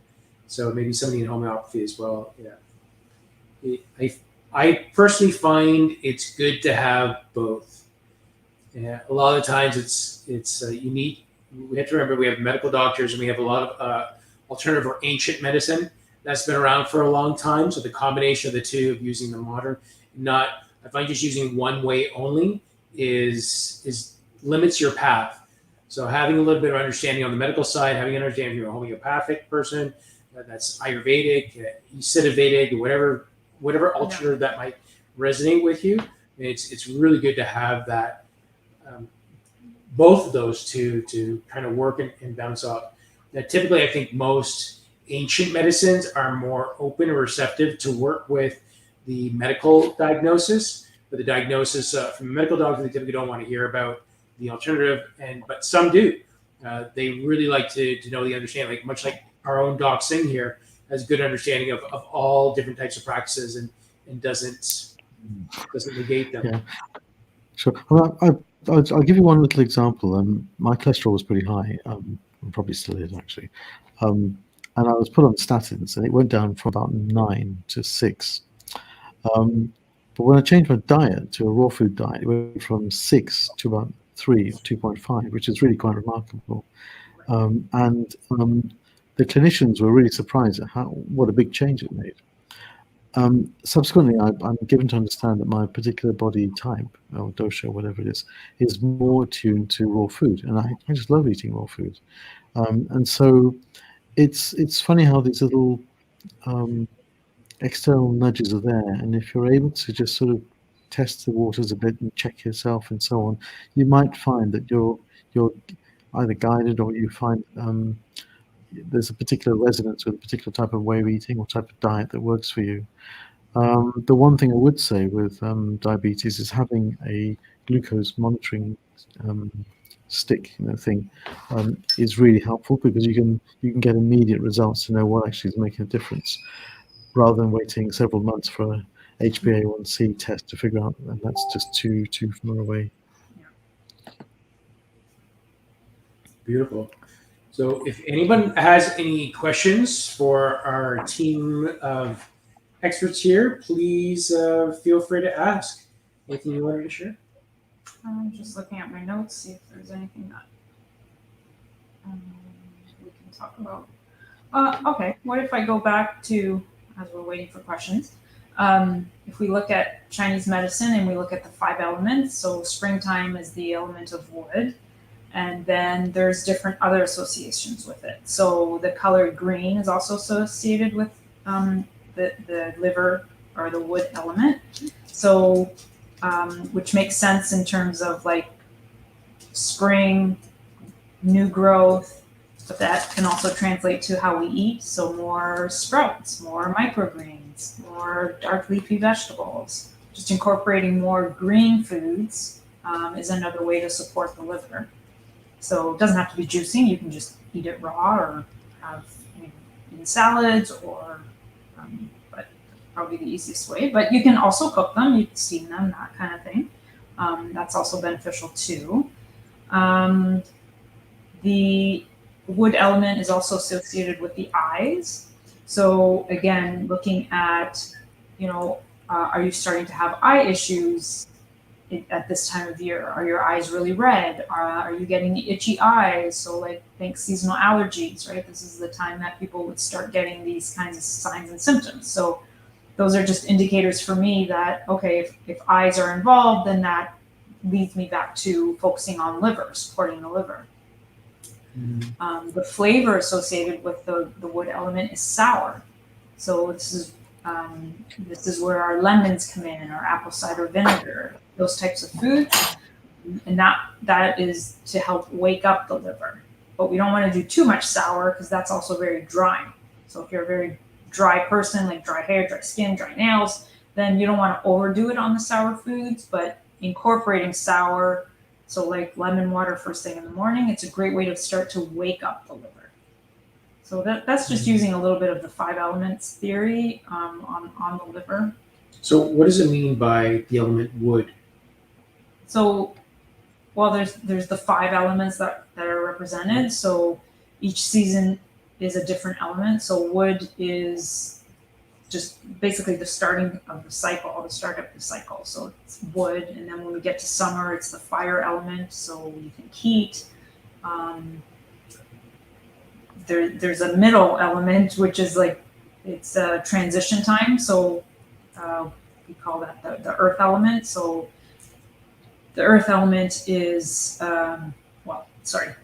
So maybe somebody in homeopathy as well. Yeah. I personally find it's good to have both. Yeah, a lot of the times it's unique. We have to remember we have medical doctors and we have a lot of alternative or ancient medicine that's been around for a long time. So the combination of the two, of using the modern, I find just using one way only is limits your path. So having a little bit of understanding on the medical side, having an understanding if you're a homeopathic person, that's Ayurvedic, East Vedic, whatever alternative that might resonate with you. It's really good to have that. Both of those two to kind of work and bounce off. Now, typically, I think most ancient medicines are more open and receptive to work with the medical diagnosis, but the diagnosis from a medical doctor, they typically don't want to hear about the alternative, but some do. They really like to know the understanding, much like our own Dowsing here has good understanding of all different types of practices and doesn't negate them. Yeah, sure. Well, I'll give you one little example. My cholesterol was pretty high, and probably still is actually. And I was put on statins, and it went down from about 9 to 6. But when I changed my diet to a raw food diet, it went from 6 to about 3, 2.5, which is really quite remarkable. The clinicians were really surprised at what a big change it made. Subsequently, I'm given to understand that my particular body type, or dosha, whatever it is more attuned to raw food, and I just love eating raw food. And so it's funny how these little external nudges are there, and if you're able to just sort of test the waters a bit and check yourself and so on, you might find that you're either guided or you find there's a particular resonance with a particular type of way of eating or type of diet that works for you. The one thing I would say with diabetes is having a glucose monitoring stick thing is really helpful, because you can get immediate results to know what actually is making a difference, rather than waiting several months for a HbA1c test to figure out, and that's just too far away. Beautiful. So if anyone has any questions for our team of experts here, please feel free to ask. Anything you wanted to share? I'm just looking at my notes, see if there's anything that we can talk about. Okay, what if I go back to, as we're waiting for questions, if we look at Chinese medicine and we look at the 5 elements, so springtime is the element of wood, and then there's different other associations with it. So the color green is also associated with the liver or the wood element. So, which makes sense in terms of like spring, new growth, but that can also translate to how we eat. So more sprouts, more microgreens, more dark leafy vegetables. Just incorporating more green foods is another way to support the liver. So it doesn't have to be juicing. You can just eat it raw or have in salads, or but probably the easiest way. But you can also cook them. You can steam them, that kind of thing. That's also beneficial too. The wood element is also associated with the eyes. So again, looking at, are you starting to have eye issues at this time of year? Are your eyes really red? Are you getting the itchy eyes? So like think seasonal allergies, right? This is the time that people would start getting these kinds of signs and symptoms. So those are just indicators for me that, okay, if eyes are involved, then that leads me back to focusing on liver, supporting the liver. Mm-hmm. The flavor associated with the wood element is sour. So this is where our lemons come in, our apple cider vinegar, those types of foods. And that is to help wake up the liver. But we don't want to do too much sour, because that's also very drying. So if you're a very dry person, like dry hair, dry skin, dry nails, then you don't want to overdo it on the sour foods, but incorporating sour, so like lemon water first thing in the morning, it's a great way to start to wake up the liver. So that's just using a little bit of the 5 elements theory on the liver. So what does it mean by the element wood? So, well, there's the 5 elements that are represented. So each season is a different element. So wood is just basically the starting of the cycle, the start of the cycle. So it's wood, and then when we get to summer, it's the fire element. So you think heat. There's a middle element, which is like it's a transition time. So we call that the earth element. So the earth element is the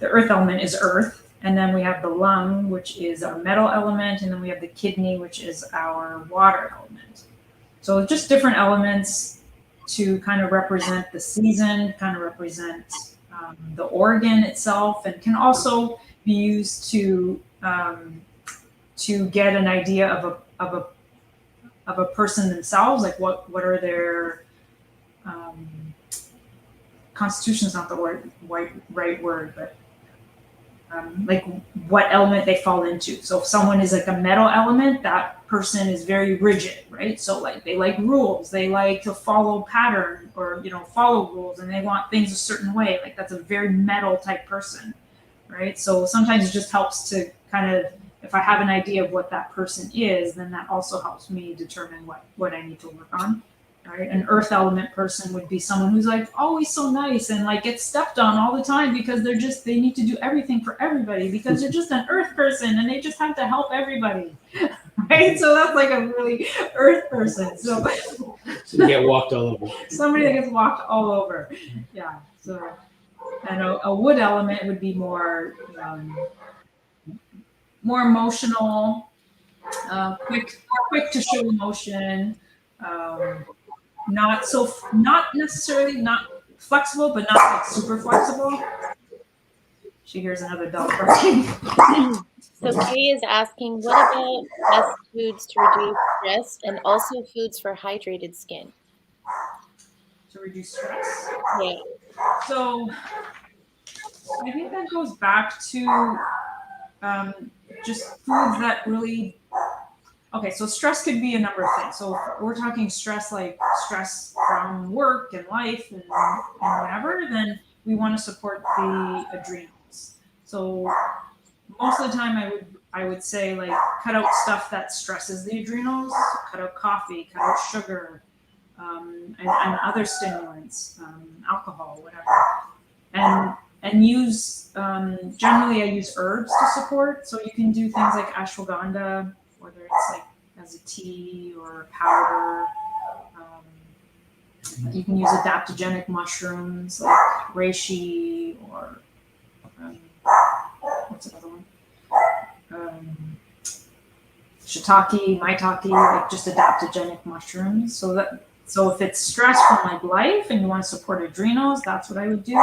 earth element is earth, and then we have the lung, which is our metal element, and then we have the kidney, which is our water element. So just different elements to kind of represent the season, kind of represent the organ itself, and can also be used to get an idea of a person themselves, like what are their constitution is not the right word, but like what element they fall into. So if someone is like a metal element, that person is very rigid, right? So like they like rules, they like to follow pattern or follow rules, and they want things a certain way. Like that's a very metal type person, right? So sometimes it just helps to kind of, if I have an idea of what that person is, then that also helps me determine what I need to work on. Right? An earth element person would be someone who's like always so nice and like gets stepped on all the time because they need to do everything for everybody because they're just an earth person and they just have to help everybody. Right? So that's like a really earth person. So you get walked all over. Somebody that gets walked all over. Yeah. So and a wood element would be more emotional, quick to show emotion. Not necessarily not flexible, but not like super flexible. She hears another dog barking. So Kay is asking, what about best foods to reduce stress and also foods for hydrated skin? To reduce stress. Yeah. So I think that goes back to just foods that really. Okay, so stress could be a number of things. So if we're talking stress, like stress from work and life and whatever, then we want to support the adrenals. So most of the time I would say like cut out stuff that stresses the adrenals, cut out coffee, cut out sugar, and other stimulants, alcohol, whatever. And use, generally I use herbs to support. So you can do things like ashwagandha, whether it's like as a tea or a powder. You can use adaptogenic mushrooms like reishi or what's another one? Shiitake, maitake, like just adaptogenic mushrooms. So if it's stress from like life and you want to support adrenals, that's what I would do.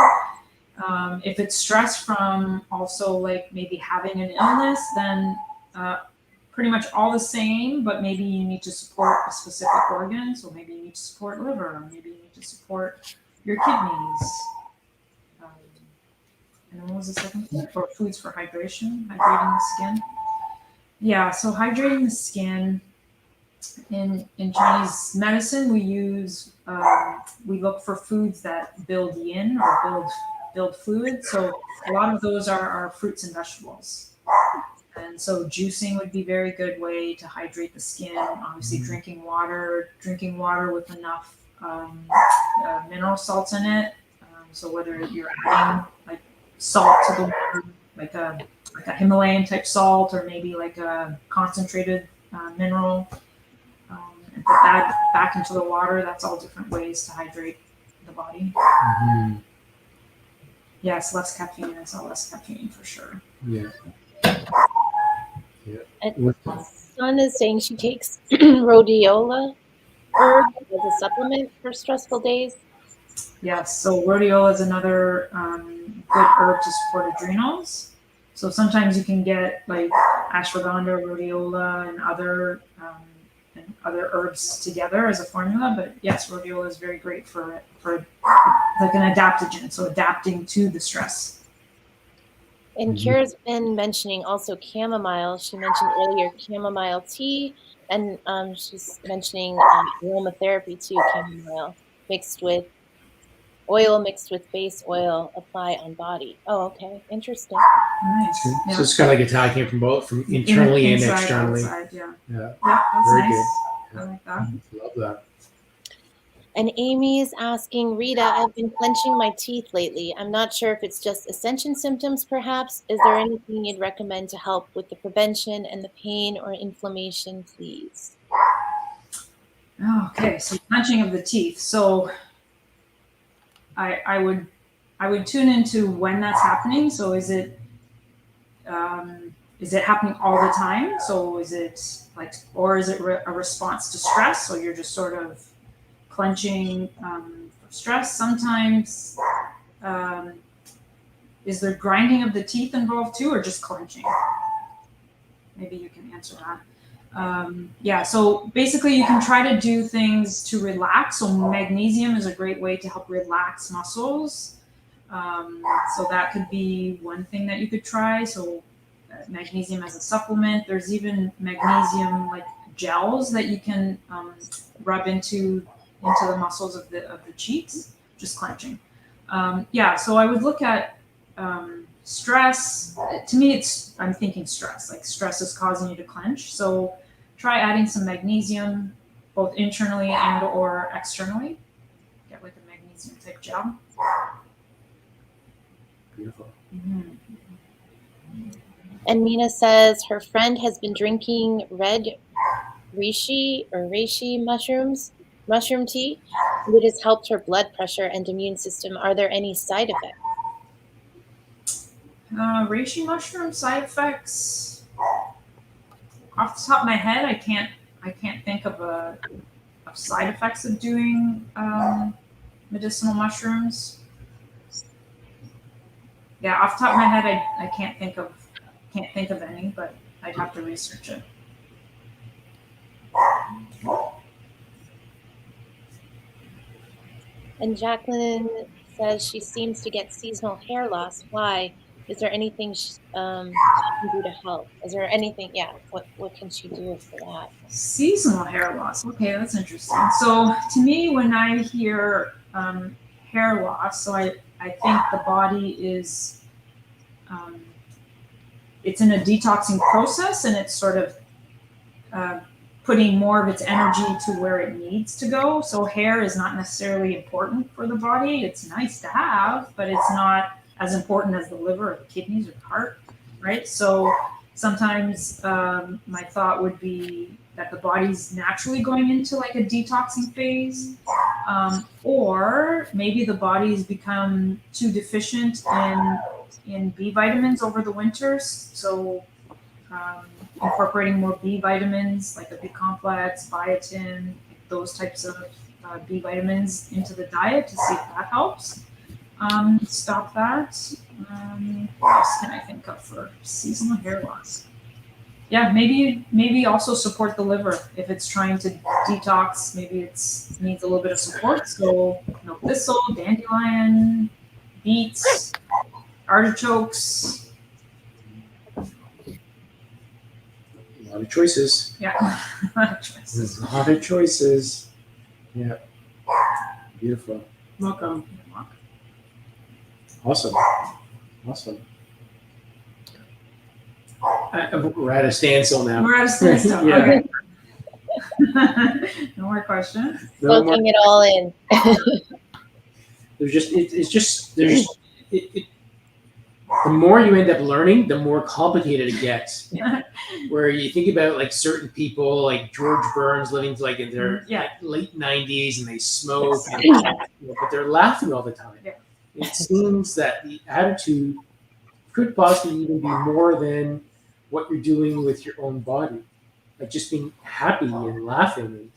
If it's stress from also like maybe having an illness, then pretty much all the same, but maybe you need to support a specific organ. So maybe you need to support liver, or maybe you need to support your kidneys. And then what was the second thing? For foods for hydration, hydrating the skin. Yeah, so hydrating the skin in Chinese medicine, we look for foods that build yin or build fluid. So a lot of those are fruits and vegetables. And so juicing would be a very good way to hydrate the skin. Obviously, drinking water with enough mineral salts in it. So whether you're adding like salt to the water, like a Himalayan type salt, or maybe like a concentrated mineral, and put that back into the water. That's all different ways to hydrate the body. Mm-hmm. Yes, less caffeine. I saw less caffeine for sure. Yeah. And Son is saying she takes rhodiola herb as a supplement for stressful days. Yes, so rhodiola is another good herb to support adrenals. So sometimes you can get like ashwagandha, rhodiola, and other herbs together as a formula. But yes, rhodiola is very great for like an adaptogen, so adapting to the stress. And Kira's been mentioning also chamomile. She mentioned earlier chamomile tea, and she's mentioning aromatherapy too, chamomile mixed with Oil mixed with base oil, apply on body. Oh, okay. Interesting. Nice. So Yeah. it's kind of like attacking from both, from internally and Inside, externally. outside, yeah. Yeah, Yeah, that's very nice. good. I like that. Love that. And Amy is asking, Rita, I've been clenching my teeth lately. I'm not sure if it's just ascension symptoms, perhaps. Is there anything you'd recommend to help with the prevention and the pain or inflammation, please? Okay, so clenching of the teeth. So I would tune into when that's happening. So is it happening all the time? So is it like, or is it a response to stress? So you're just sort of clenching for stress. Sometimes is there grinding of the teeth involved too, or just clenching? Maybe you can answer that. Yeah, so basically you can try to do things to relax. So magnesium is a great way to help relax muscles. So that could be one thing that you could try. So magnesium as a supplement. There's even magnesium like gels that you can rub into the muscles of the cheeks, just clenching. Yeah, so I would look at stress. To me, I'm thinking stress. Like stress is causing you to clench. So try adding some magnesium, both internally and or externally. Get like a magnesium type gel. Beautiful. Mm-hmm. And Mina says her friend has been drinking red reishi mushroom tea. It has helped her blood pressure and immune system. Are there any side effects? Reishi mushroom side effects. Off the top of my head, I can't think of side effects of doing medicinal mushrooms. Yeah, off the top of my head, I can't think of any, but I'd have to research it. And Jacqueline says she seems to get seasonal hair loss. Why? Is there anything she can do to help? Is there anything? Yeah. What can she do for that? Seasonal hair loss. Okay, that's interesting. So to me, when I hear hair loss, so I think the body is it's in a detoxing process, and it's sort of putting more of its energy to where it needs to go. So hair is not necessarily important for the body. It's nice to have, but it's not as important as the liver or the kidneys or the heart, right? So sometimes my thought would be that the body's naturally going into like a detoxing phase, or maybe the body's become too deficient in B vitamins over the winters. So incorporating more B vitamins like a B complex, biotin, those types of B vitamins into the diet to see if that helps stop that. What else can I think of for seasonal hair loss? Yeah, maybe also support the liver if it's trying to detox. Maybe it needs a little bit of support. So thistle, dandelion, beets, artichokes. A lot of choices. Yeah, a lot of choices. There's a lot of choices. Yeah. Beautiful. Welcome. Awesome. We're at a standstill now. We're at a standstill. Yeah. Okay. No more questions. No more. Soaking it all in. The more you end up learning, the more complicated it gets. Where you think about like certain people, like George Burns, living like in their late 90s, and they smoke, but they're laughing all the time. Yeah. It seems that the attitude could possibly even be more than what you're doing with your own body, like just being happy and laughing,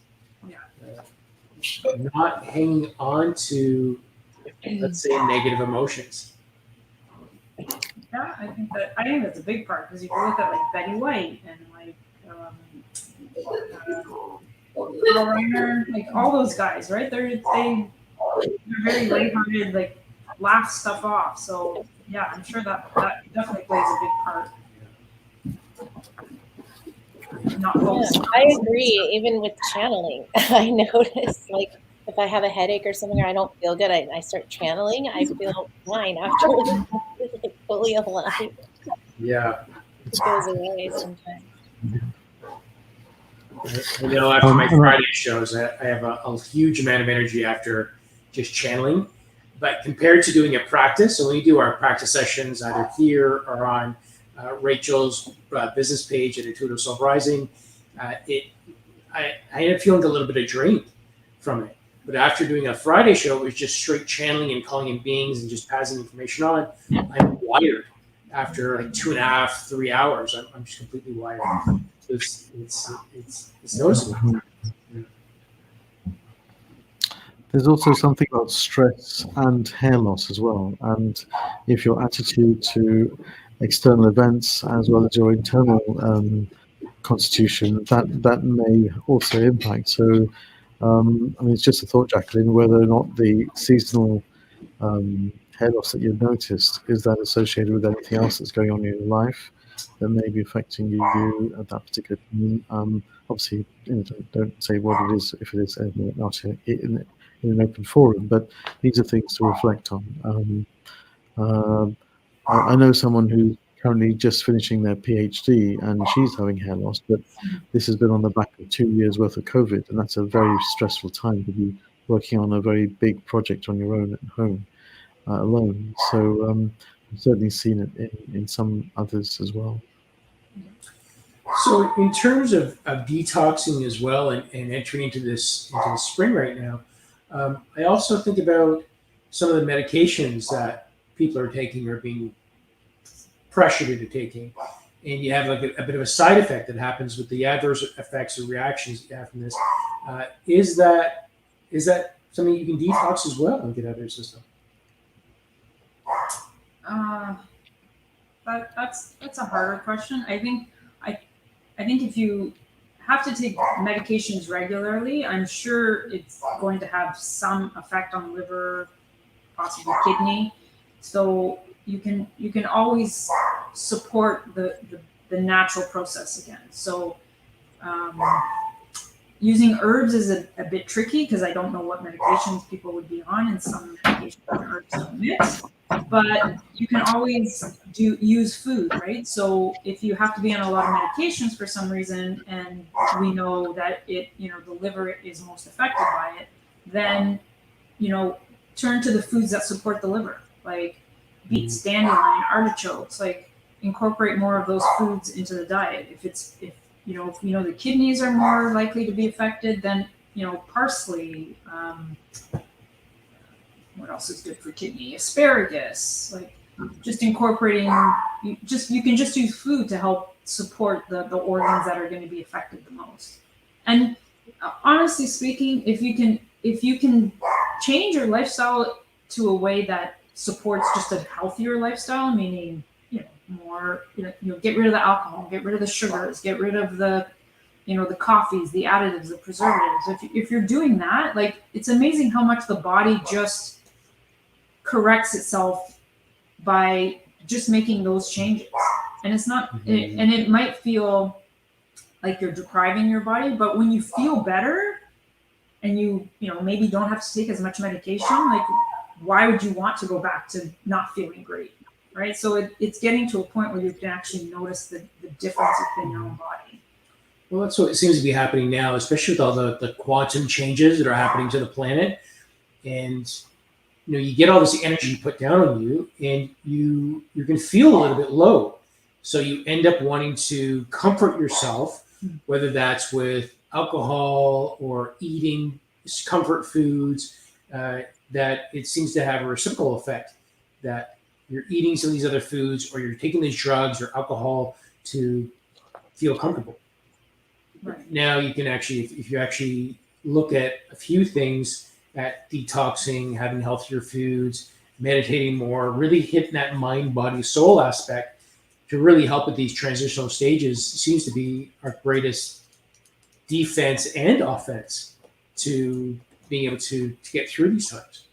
and not hanging on to, let's say, negative emotions. Yeah, I think that's a big part, because if you look at like Betty White and like Carl Reiner, like all those guys, right? They're very lighthearted, like laugh stuff off. So yeah, I'm sure that definitely plays a big part. Not Yeah, I agree. Even with channeling, I noticed like the if I have a headache or something, or I don't feel good, I start channeling. I feel fine afterwards, like fully alive. Yeah. It goes away sometimes. I know after my and Friday shows, I have a huge amount of energy after just channeling. But compared to doing a practice, so when we do our practice sessions either here or on Rachel's business page at Intuitive Self Rising, I ended up feeling a little bit of drained from it. But after doing a Friday show, it was just straight channeling and calling in beings and just passing information on. I'm wired after like 2.5, 3 hours. I'm just completely wired. So it's noticeable. there's also something about stress and hair loss as well. And if your attitude to external events as well as your internal constitution, that may also impact. So, I mean, it's just a thought, Jacqueline, whether or not the seasonal hair loss that you've noticed, is that associated with anything else that's going on in your life that may be affecting you at that particular time? Obviously, don't say what it is if it is not in an open forum, but these are things to reflect on. I know someone who's currently just finishing their PhD and she's having hair loss, but this has been on the back of 2 years worth of COVID, and that's a very stressful time to be working on a very big project on your own at home alone. So I've certainly seen it in some others as well. So in terms of detoxing as well and entering into the spring right now, I also think about some of the medications that people are taking or being pressured into taking. And you have like a bit of a side effect that happens with the adverse effects or reactions you have from this. Is that something you can detox as well and get out of your system? That's a harder question. I think if you have to take medications regularly, I'm sure it's going to have some effect on liver, possibly kidney. So you can always support the natural process again. So using herbs is a bit tricky because I don't know what medications people would be on, and some medications and herbs don't mix. But you can always use food, right? So if you have to be on a lot of medications for some reason, and we know that the liver is most affected by it, then turn to the foods that support the liver, like beets, dandelion, artichokes. Like incorporate more of those foods into the diet. If the kidneys are more likely to be affected, then parsley. What else is good for kidney? Asparagus. Like just incorporating. You can just use food to help support the organs that are going to be affected the most. And honestly speaking, if you can change your lifestyle to a way that supports just a healthier lifestyle, meaning more get rid of the alcohol, get rid of the sugars, get rid of the the coffees, the additives, the preservatives. If you're doing that, like it's amazing how much the body just corrects itself by just making those changes. And it's not and it might feel like you're depriving your body, but when you feel better and you maybe don't have to take as much medication, like why would you want to go back to not feeling great? Right. So it's getting to a point where you can actually notice the difference within your own body. Well, that's what seems to be happening now, especially with all the quantum changes that are happening to the planet. And you get all this energy put down on you, and you're going to feel a little bit low. So you end up wanting to comfort yourself, whether that's with alcohol or eating comfort foods, that it seems to have a reciprocal effect, that you're eating some of these other foods or you're taking these drugs or alcohol to feel comfortable. Right. Now you can actually, if you actually look at a few things, at detoxing, having healthier foods, meditating more, really hitting that mind, body, soul aspect to really help with these transitional stages seems to be our greatest defense and offense to being able to get through these times.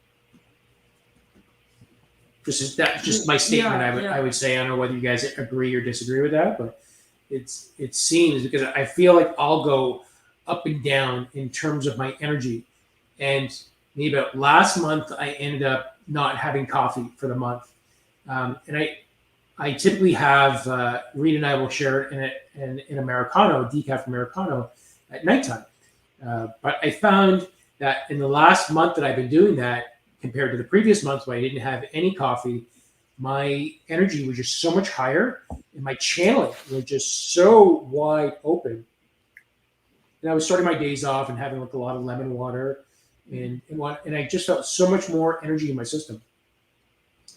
That's just my statement. I would say, I don't know whether you guys agree or disagree with that, but it seems, because I feel like I'll go up and down in terms of my energy. And maybe about last month, I ended up not having coffee for the month. And I typically have, Rita and I will share an Americano, decaf Americano at nighttime. But I found that in the last month that I've been doing that, compared to the previous months where I didn't have any coffee, my energy was just so much higher and my channeling was just so wide open. And I was starting my days off and having like a lot of lemon water and I just felt so much more energy in my system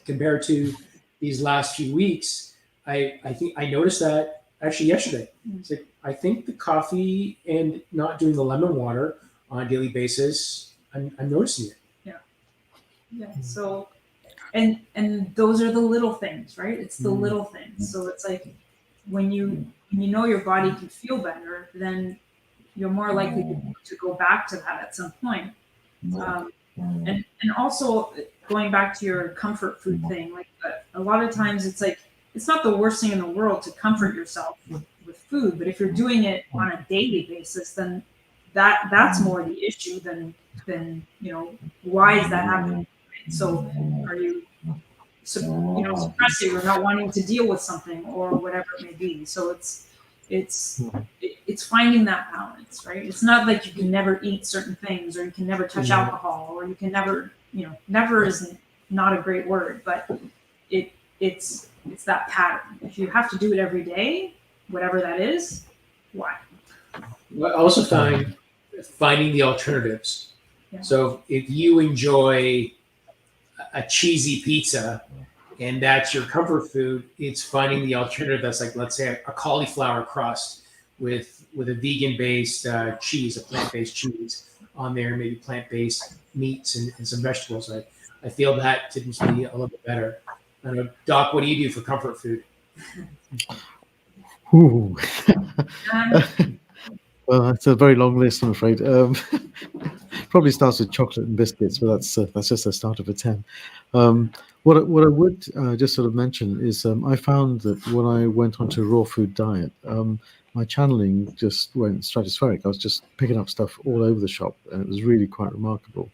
compared to these last few weeks. I think I noticed that actually yesterday. It's like, I think the coffee and not doing the lemon water on a daily basis, I'm noticing it. Yeah. So, and those are the little things, right? It's the little things. So it's like when you know your body can feel better, then you're more likely to go back to that at some point. And also going back to your comfort food thing, like a lot of times it's like, it's not the worst thing in the world to comfort yourself with food, but if you're doing it on a daily basis, then that's more the issue than why is that happening? So are you suppressing or not wanting to deal with something or whatever it may be? So it's finding that balance, right? It's not like you can never eat certain things or you can never touch alcohol or you can never, never is not a great word, but it's that pattern. If you have to do it every day, whatever that is, why? I also find finding the alternatives. Yeah. So if you enjoy a cheesy pizza and that's your comfort food, it's finding the alternative that's like, let's say, a cauliflower crust with a vegan-based cheese, a plant-based cheese on there, maybe plant-based meats and some vegetables. I feel that tends to be a little bit better. I don't know, Doc, what do you do for comfort food? Ooh. Well, that's a very long list, I'm afraid. Probably starts with chocolate and biscuits, but that's just a start of a 10. What I would just sort of mention is I found that when I went onto a raw food diet, my channeling just went stratospheric. I was just picking up stuff all over the shop, and it was really quite remarkable.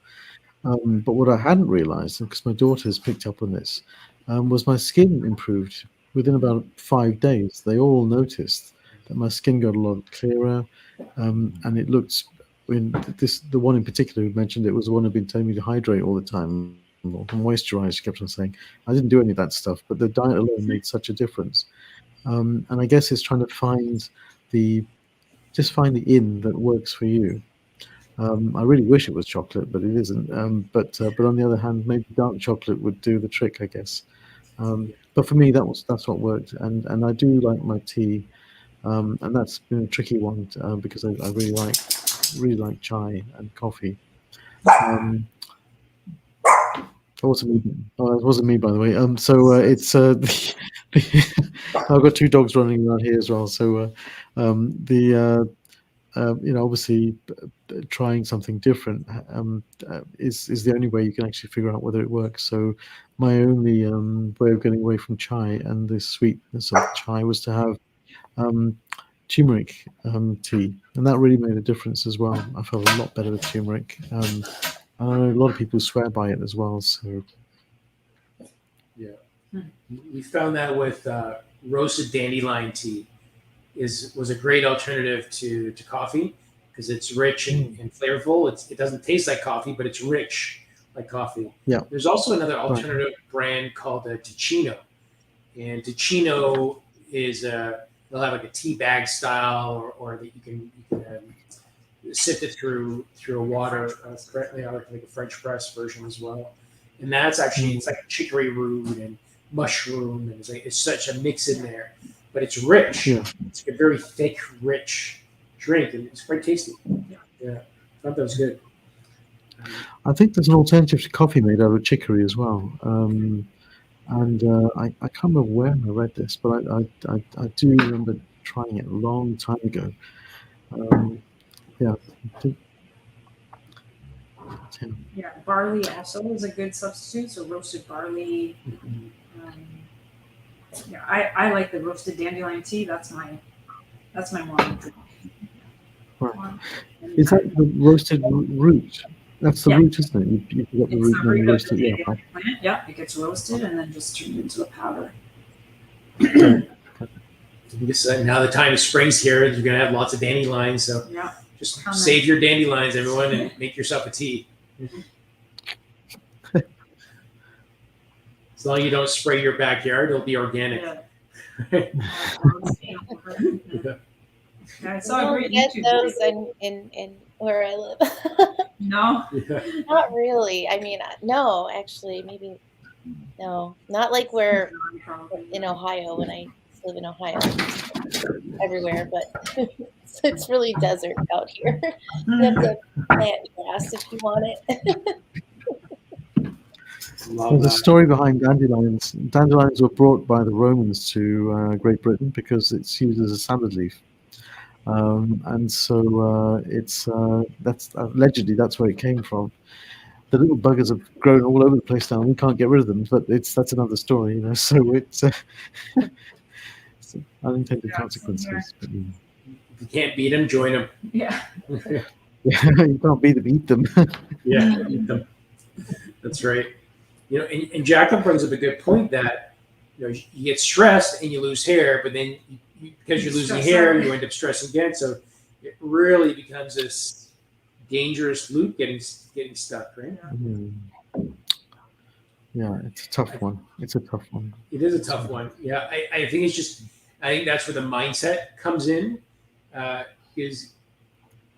But what I hadn't realized, because my daughter has picked up on this, was my skin improved within about 5 days. They all noticed that my skin got a lot clearer, and it looked. The one in particular who mentioned it was the one who'd been telling me to hydrate all the time, or moisturize. She kept on saying, I didn't do any of that stuff, but the diet alone made such a difference. And I guess it's trying to find the in that works for you. I really wish it was chocolate, but it isn't. But on the other hand, maybe dark chocolate would do the trick, I guess. But for me, that's what worked, and I do like my tea, and that's been a tricky one because I really like chai and coffee. It wasn't me, by the way. So it's I've got 2 dogs running around here as well. So obviously trying something different is the only way you can actually figure out whether it works. So my only way of getting away from chai and the sweetness of chai was to have turmeric tea, and that really made a difference as well. I felt a lot better with turmeric. I know a lot of people swear by it as well. So yeah, we found that with roasted dandelion tea was a great alternative to coffee because it's rich and flavorful. It doesn't taste like coffee, but it's rich like coffee. Yeah. There's also another alternative brand called Ticino, and Ticino is they'll have like a tea bag style, or that you can sift it through a water. Currently, I like a French press version as well, and that's actually it's like chicory root and mushroom, and it's such a mix in there, but it's rich. Yeah. It's a very thick, rich drink, and it's quite tasty. Yeah, I thought that was good. I think there's an alternative to coffee made out of chicory as well. And I can't remember where I read this, but I do remember trying it a long time ago. Yeah, barley also is a good substitute. So roasted barley. I like the roasted dandelion tea. That's my morning drink. Right. Is that the roasted root? That's the root, isn't it? You got the It's root the and then root you of roast the it. Yeah, daily fine. plant. Yeah, it gets roasted and then just turned into a powder. Okay. Because now the time of spring's here, you're gonna have lots of dandelions. So Yeah. just Come save your dandelions, everyone, and make yourself a tea. As long as you don't spray your backyard, it'll be organic. Yeah. Yeah, I saw a don't great get YouTube those video. in where I live. No? Yeah. Not really. I mean, no, actually, maybe no, not like we're in Ohio when I used to live in Ohio. Everywhere, but it's really desert out here. You have to plant grass if you want it. Love There's a that. story behind dandelions. Dandelions were brought by the Romans to Great Britain because it's used as a salad leaf. And so that's allegedly that's where it came from. The little buggers have grown all over the place now. We can't get rid of them, but that's another story, you know. So it's unintended consequences. But, If you can't beat them, join them. Yeah. yeah, you can't beat them, eat them. Yeah, eat them. That's right. You know, and Jacqueline brings up a good point that you get stressed and you lose hair, but then because you're losing hair, you end up stressing again. So it really becomes this dangerous loop getting stuck, right? Yeah, it's a tough one. It's a tough one. It is a tough one. Yeah, I think I think that's where the mindset comes in. Is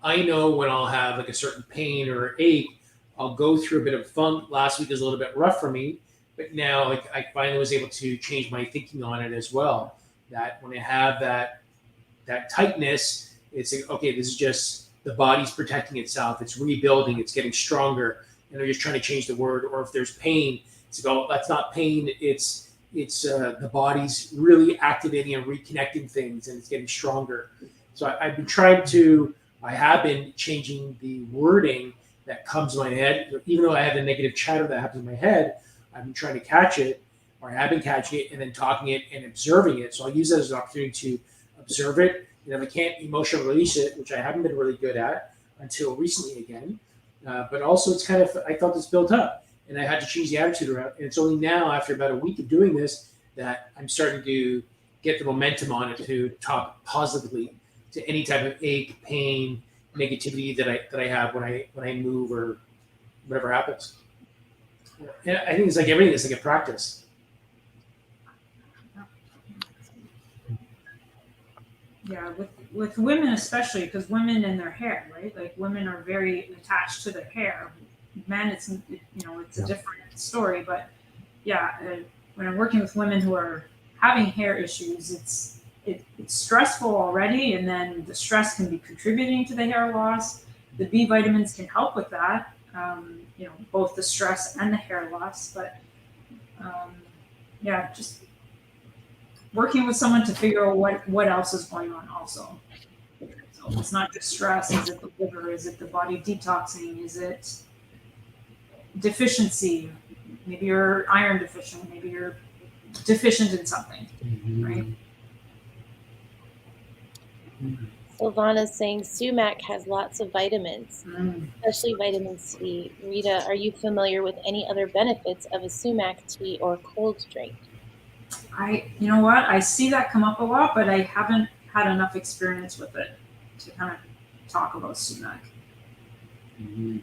I know when I'll have like a certain pain or ache, I'll go through a bit of funk. Last week was a little bit rough for me, but now like I finally was able to change my thinking on it as well. That when I have that tightness, it's like, okay, this is just the body's protecting itself. It's rebuilding. It's getting stronger. And they're just trying to change the word. Or if there's pain, it's like, oh, that's not pain. It's the body's really activating and reconnecting things, and it's getting stronger. So I have been changing the wording that comes to my head. Even though I have the negative chatter that happens in my head, I've been trying to catch it, or I have been catching it and then talking it and observing it. So I'll use that as an opportunity to observe it. And if I can't emotionally release it, which I haven't been really good at until recently again, but also it's kind of, I felt it's built up and I had to change the attitude around. And it's only now, after about a week of doing this, that I'm starting to get the momentum on it to talk positively to any type of ache, pain, negativity that I have when I move or whatever happens. And I think it's like everything. It's like a practice. Yeah, with women especially, because women and their hair, right? Like women are very attached to their hair. Men, it's a different story. But yeah, when I'm working with women who are having hair issues, it's stressful already, and then the stress can be contributing to the hair loss. The B vitamins can help with that, both the stress and the hair loss. But just working with someone to figure out what else is going on also. So it's not just stress. Is it the liver? Is it the body detoxing? Is it deficiency? Maybe you're iron deficient. Maybe you're deficient in something, right? Silvana's saying sumac has lots of vitamins, especially vitamin C. Rita, are you familiar with any other benefits of a sumac tea or cold drink? You know what? I see that come up a lot, but I haven't had enough experience with it to kind of talk about sumac. Mm-hmm.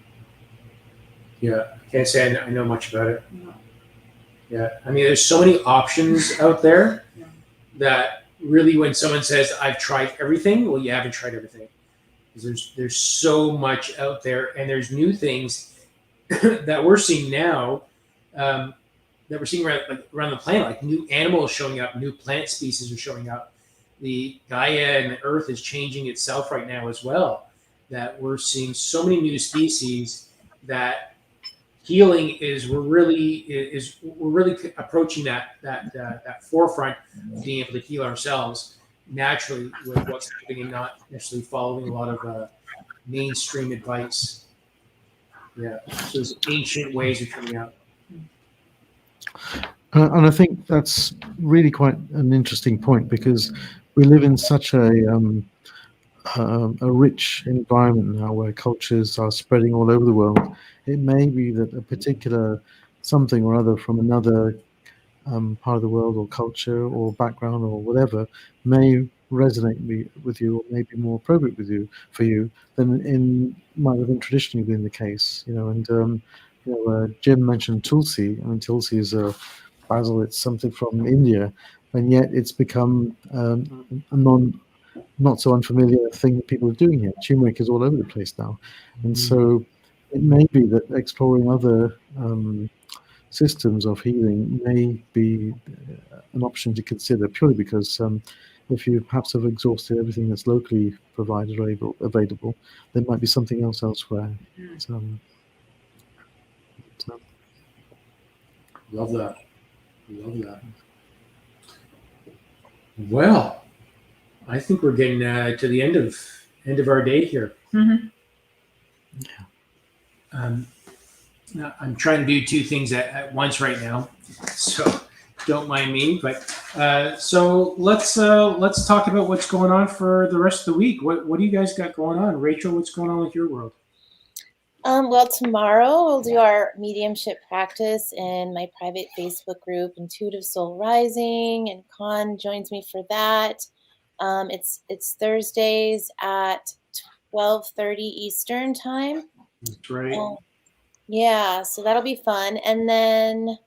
Yeah, I can't say I know much about it. No. Yeah, I mean, there's so many options out there that really, when someone says I've tried everything, well, you haven't tried everything. Because there's so much out there, and there's new things that we're seeing now. That we're seeing around the planet, like new animals showing up, new plant species are showing up. The Gaia and the Earth is changing itself right now as well. That we're seeing so many new species that healing is we're really approaching that forefront of being able to heal ourselves naturally with what's happening and not necessarily following a lot of mainstream advice. Yeah, so those ancient ways are coming out. And I think that's really quite an interesting point, because we live in such a a rich environment now where cultures are spreading all over the world, it may be that a particular something or other from another part of the world or culture or background or whatever may resonate with you or may be more appropriate with you for you than in might have been traditionally been the case. And Jim mentioned Tulsi. I mean, Tulsi is a basil. It's something from India, and yet it's become a not so unfamiliar thing that people are doing here. Turmeric is all over the place now, and so it may be that exploring other systems of healing may be an option to consider, purely because if you perhaps have exhausted everything that's locally provided or available, there might be something else elsewhere. Love that. Love that. Well, I think we're getting to the end of our day here. Mm-hmm. I'm trying to do two things at once right now, so don't mind me. But so let's talk about what's going on for the rest of the week. What do you guys got going on, Rachel? What's going on with your world? Well, tomorrow we'll do our mediumship practice in my private Facebook group, Intuitive Soul Rising, and Con joins me for that. It's Thursdays at 12:30 Eastern time. That's right. Yeah, so that'll be fun. And then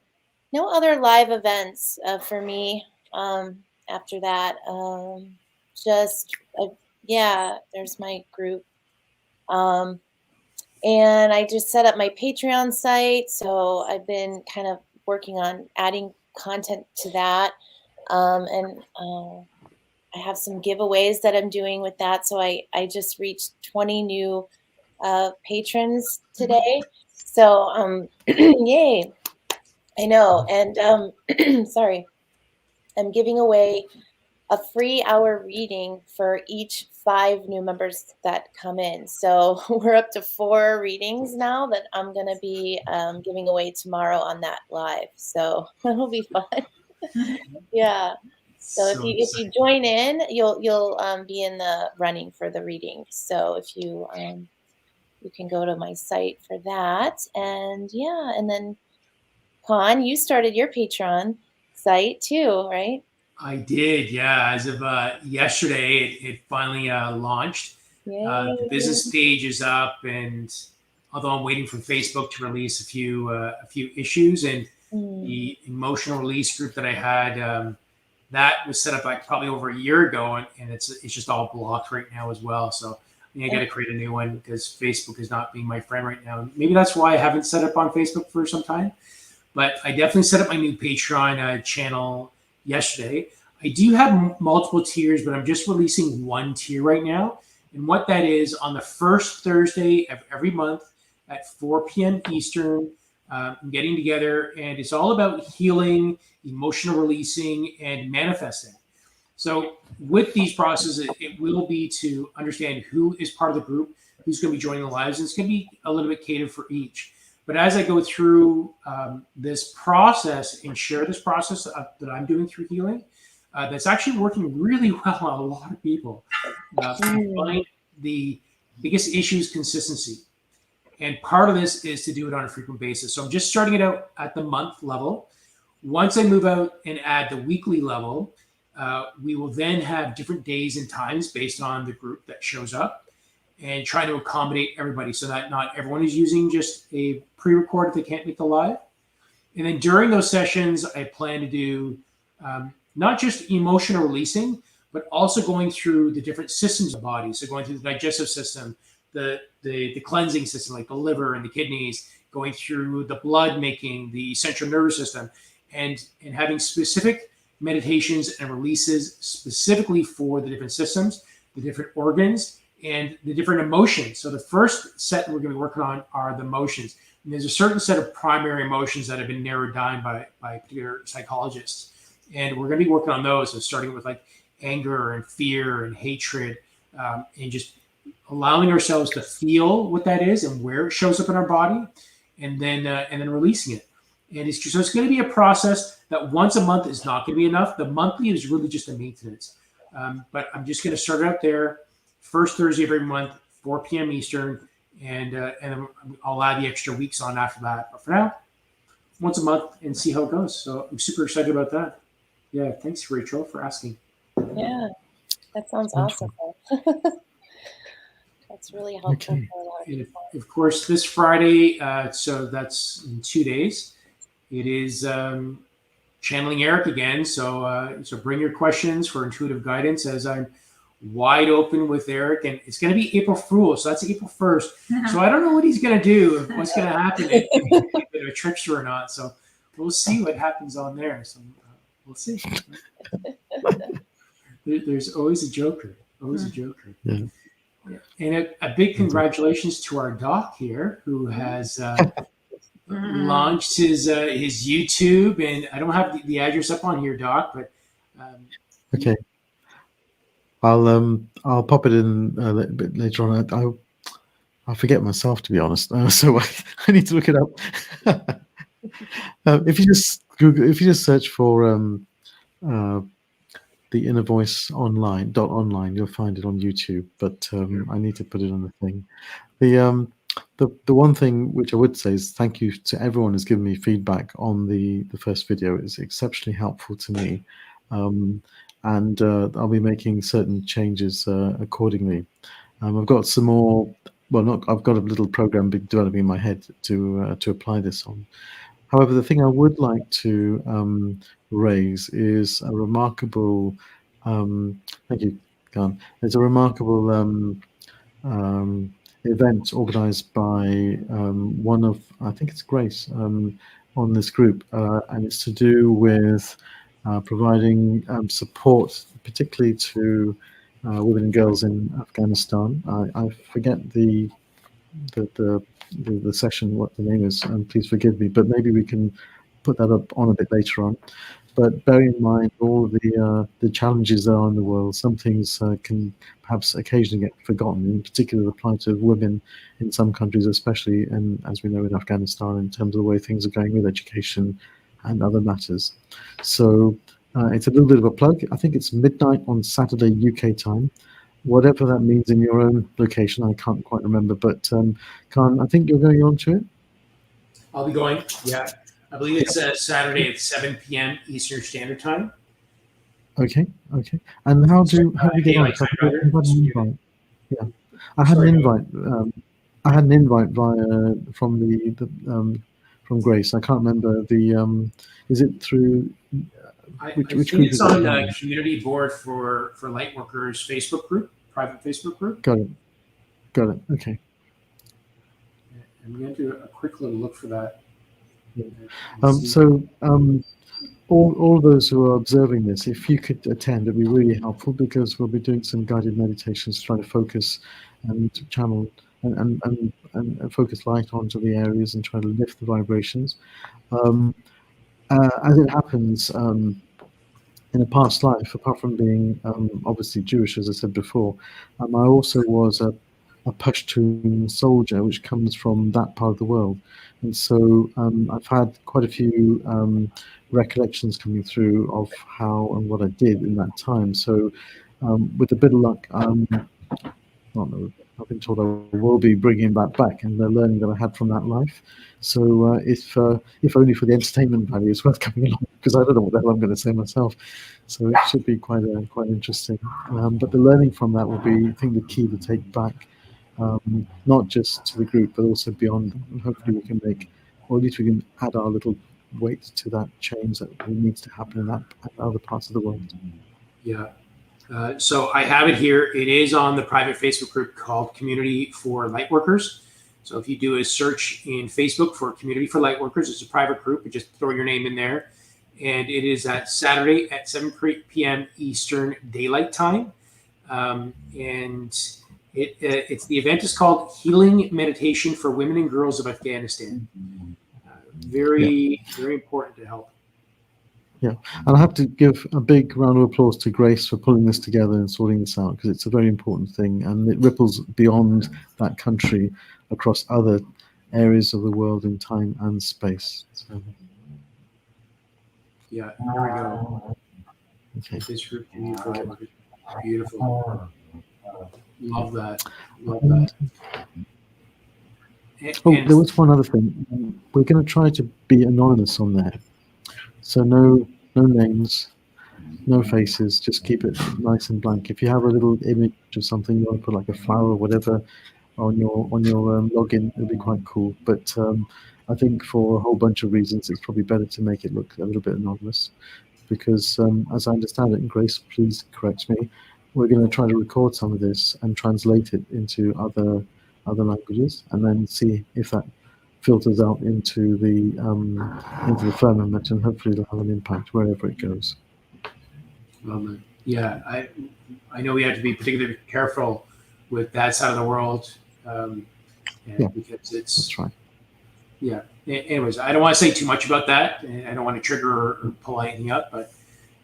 no other live events for me after that. There's my group. And I just set up my Patreon site, so I've been kind of working on adding content to that. And I have some giveaways that I'm doing with that. So I just reached 20 new patrons today. So yay. I know. And sorry, I'm giving away a free hour reading for each 5 new members that come in. So we're up to 4 readings now that I'm going to be giving away tomorrow on that live. So it'll be fun. Yeah. So if you join in, you'll be in the running for the reading. So if you can go to my site for that. And yeah, and then Con, you started your Patreon site too, right? I did, yeah. As of yesterday, it finally launched. The business page is up, and although I'm waiting for Facebook to release a few issues, and the emotional release group that I had, that was set up like probably over a year ago, and it's just all blocked right now as well. So I got to create a new one because Facebook is not being my friend right now. Maybe that's why I haven't set up on Facebook for some time. But I definitely set up my new Patreon channel yesterday. I do have multiple tiers, but I'm just releasing one tier right now. And what that is, on the first Thursday of every month at 4 p.m. Eastern, I'm getting together, and it's all about healing, emotional releasing, and manifesting. So with these processes, it will be to understand who is part of the group, who's going to be joining the lives, and it's going to be a little bit catered for each. But as I go through this process and share this process that I'm doing through healing, that's actually working really well on a lot of people. I find the biggest issue is consistency. And part of this is to do it on a frequent basis. So I'm just starting it out at the month level. Once I move out and add the weekly level, we will then have different days and times based on the group that shows up, and try to accommodate everybody so that not everyone is using just a pre-record if they can't make the live. And then during those sessions, I plan to do not just emotional releasing, but also going through the different systems of the body. So going through the digestive system, the cleansing system, like the liver and the kidneys, going through the blood making, the central nervous system, and having specific meditations and releases specifically for the different systems, the different organs, and the different emotions. So the first set we're going to be working on are the emotions. And there's a certain set of primary emotions that have been narrowed down by particular psychologists. And we're going to be working on those. So starting with like anger and fear and hatred, and just allowing ourselves to feel what that is and where it shows up in our body, and then releasing it. And it's going to be a process that once a month is not going to be enough. The monthly is really just a maintenance. But I'm just going to start out there. first Thursday of every month, 4 p.m. Eastern, and I'll add the extra weeks on after that. But for now, once a month and see how it goes. So I'm super excited about that. Yeah, thanks, Rachel, for asking. Yeah, that sounds awesome. That's really helpful Okay. for a lot of And people. of course, this Friday, so that's in 2 days, it is channeling Eric again. So so bring your questions for intuitive guidance as I'm wide open with Eric. And it's going to be April Fool's. So that's April 1st. So I don't know what he's going to do, what's going to happen, if he's a bit of a trickster or not. So we'll see what happens on there. So we'll see. There's always a joker. Always a joker. Yeah. Yeah. And a big congratulations to our doc here, who has launched his YouTube. And I don't have the address up on here, Doc, but Okay. I'll pop it in a little bit later on. I forget myself, to be honest. So I need to look it up. If you just Google, if you just search for the Inner Voice online, you'll find it on YouTube. But I need to put it on the thing. The one thing which I would say is thank you to everyone who's given me feedback on the first video. It's exceptionally helpful to me, and I'll be making certain changes accordingly. I've got some more. Well, I've got a little program developing in my head to apply this on. However, the thing I would like to raise is a remarkable. Thank you, Khan. There's a remarkable event organised by one of, I think it's Grace, on this group, and it's to do with providing support, particularly to women and girls in Afghanistan. I forget the session, what the name is, and please forgive me, but maybe we can put that up on a bit later on. But bear in mind all the challenges there are in the world. Some things can perhaps occasionally get forgotten, in particular the plight of women in some countries, especially, and as we know, in Afghanistan, in terms of the way things are going with education and other matters. So it's a little bit of a plug. I think it's midnight on Saturday UK time. Whatever that means in your own location, I can't quite remember. But Khan, I think you're going on to it. I'll be going. Yeah, I believe it's Saturday at 7 p.m. Eastern Standard Time. Okay. And how do you get on? Daylight time, rather. Yeah, I had an invite. I had an invite via from Grace. I can't remember the. Is it through? Which I think group it's is on it? the community board for Lightworkers Facebook group, private Facebook group. Got it. Okay. I'm going to do a quick little look for that. Yeah. All those who are observing this, if you could attend, it'd be really helpful, because we'll be doing some guided meditations, trying to focus and channel and focus light onto the areas and try to lift the vibrations. As it happens, in a past life, apart from being obviously Jewish, as I said before, I also was a Pashtun soldier, which comes from that part of the world. And so I've had quite a few recollections coming through of how and what I did in that time. So with a bit of luck, I've been told I will be bringing that back and the learning that I had from that life. So if only for the entertainment value, it's worth coming along, because I don't know what the hell I'm going to say myself. So it should be quite interesting. But the learning from that will be, I think, the key to take back, not just to the group, but also beyond. And hopefully we can make, or at least we can add our little weight to that change that needs to happen in other parts of the world. Yeah. So I have it here. It is on the private Facebook group called Community for Lightworkers. So if you do a search in Facebook for Community for Lightworkers, it's a private group. You just throw your name in there. And it is at Saturday at 7 p.m. Eastern Daylight Time. And the event is called Healing Meditation for Women and Girls of Afghanistan. Very important to help. Yeah, and I have to give a big round of applause to Grace for pulling this together and sorting this out, because it's a very important thing, and it ripples beyond that country across other areas of the world in time and space. So, yeah, here we go. Okay. This group, beautiful. Love that. Love that. Oh, And there was one other thing. We're going to try to be anonymous on there. So no names, no faces. Just keep it nice and blank. If you have a little image of something, you want to put like a flower or whatever on your login, it'd be quite cool. But I think for a whole bunch of reasons, it's probably better to make it look a little bit anonymous. Because as I understand it, and Grace, please correct me, we're going to try to record some of this and translate it into other languages, and then see if that filters out into the firmament, and hopefully it'll have an impact wherever it goes. Yeah, I know we have to be particularly careful with that side of the world, because it's. That's right. Yeah. Anyways, I don't want to say too much about that, and I don't want to trigger or pull anything up. But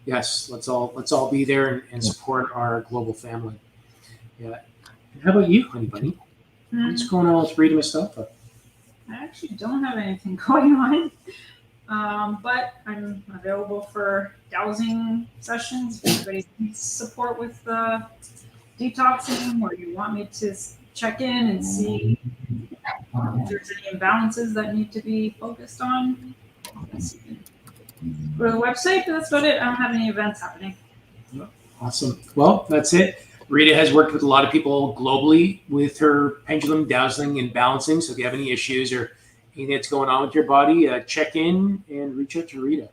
yes, let's all be there and support our global family. Yeah. And how about you, honey bunny? What's going on with Rita Mustafa? I actually don't have anything going on, but I'm available for dowsing sessions. If anybody needs support with the detoxing, or you want me to check in and see if there's any imbalances that need to be focused on, go to the website. But that's about it. I don't have any events happening. Awesome. Well, that's it. Rita has worked with a lot of people globally with her pendulum dowsing and balancing. So if you have any issues or anything that's going on with your body, check in and reach out to Rita.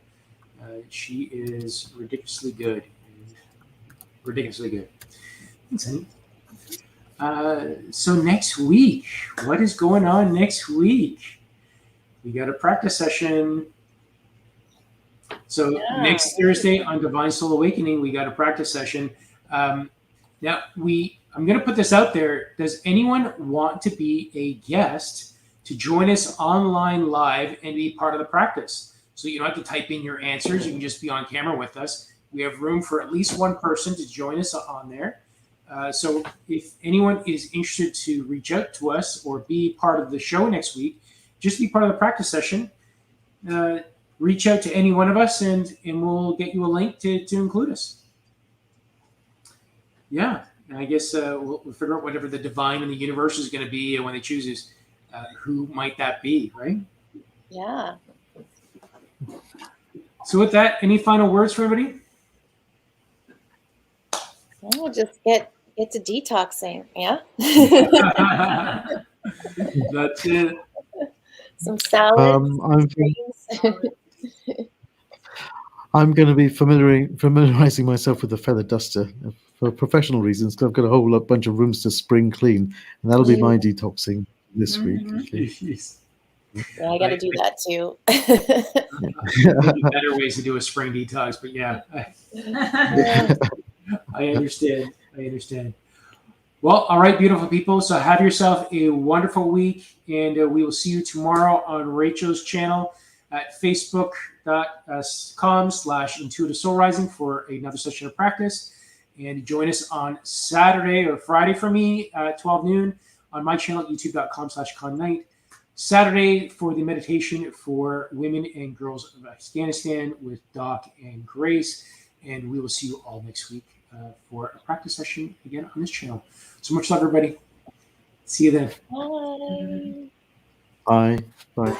She is ridiculously good. Ridiculously good. Thanks, honey. So next week, what is going on next week? We got a practice session. So next Thursday on Divine Soul Awakening, we got a practice session. Now I'm going to put this out there. Does anyone want to be a guest to join us online live and be part of the practice? So you don't have to type in your answers. You can just be on camera with us. We have room for at least one person to join us on there. So if anyone is interested to reach out to us or be part of the show next week, just be part of the practice session. Reach out to any one of us and we'll get you a link to include us. Yeah, and I guess we'll figure out whatever the divine in the universe is going to be when it chooses who might that be, right? Yeah. So with that, any final words for everybody? Oh, just get to detoxing. Yeah. That's it. Some salad. I'm going to be familiarizing myself with the feather duster for professional reasons, because I've got a whole bunch of rooms to spring clean, and that'll be my detoxing this week. Okay. Yeah, I got to do that too. Maybe better ways to do a spring detox, but yeah, I understand. Well, all right, beautiful people. So have yourself a wonderful week, and we will see you tomorrow on Rachel's channel at facebook.com/intuitive soul rising for another session of practice. And join us on Saturday or Friday for me at 12 noon on my channel at youtube.com/connight. Saturday for the meditation for women and girls of Afghanistan with Doc and Grace. And we will see you all next week for a practice session again on this channel. So much love, everybody. See you then. Bye. Bye. Bye.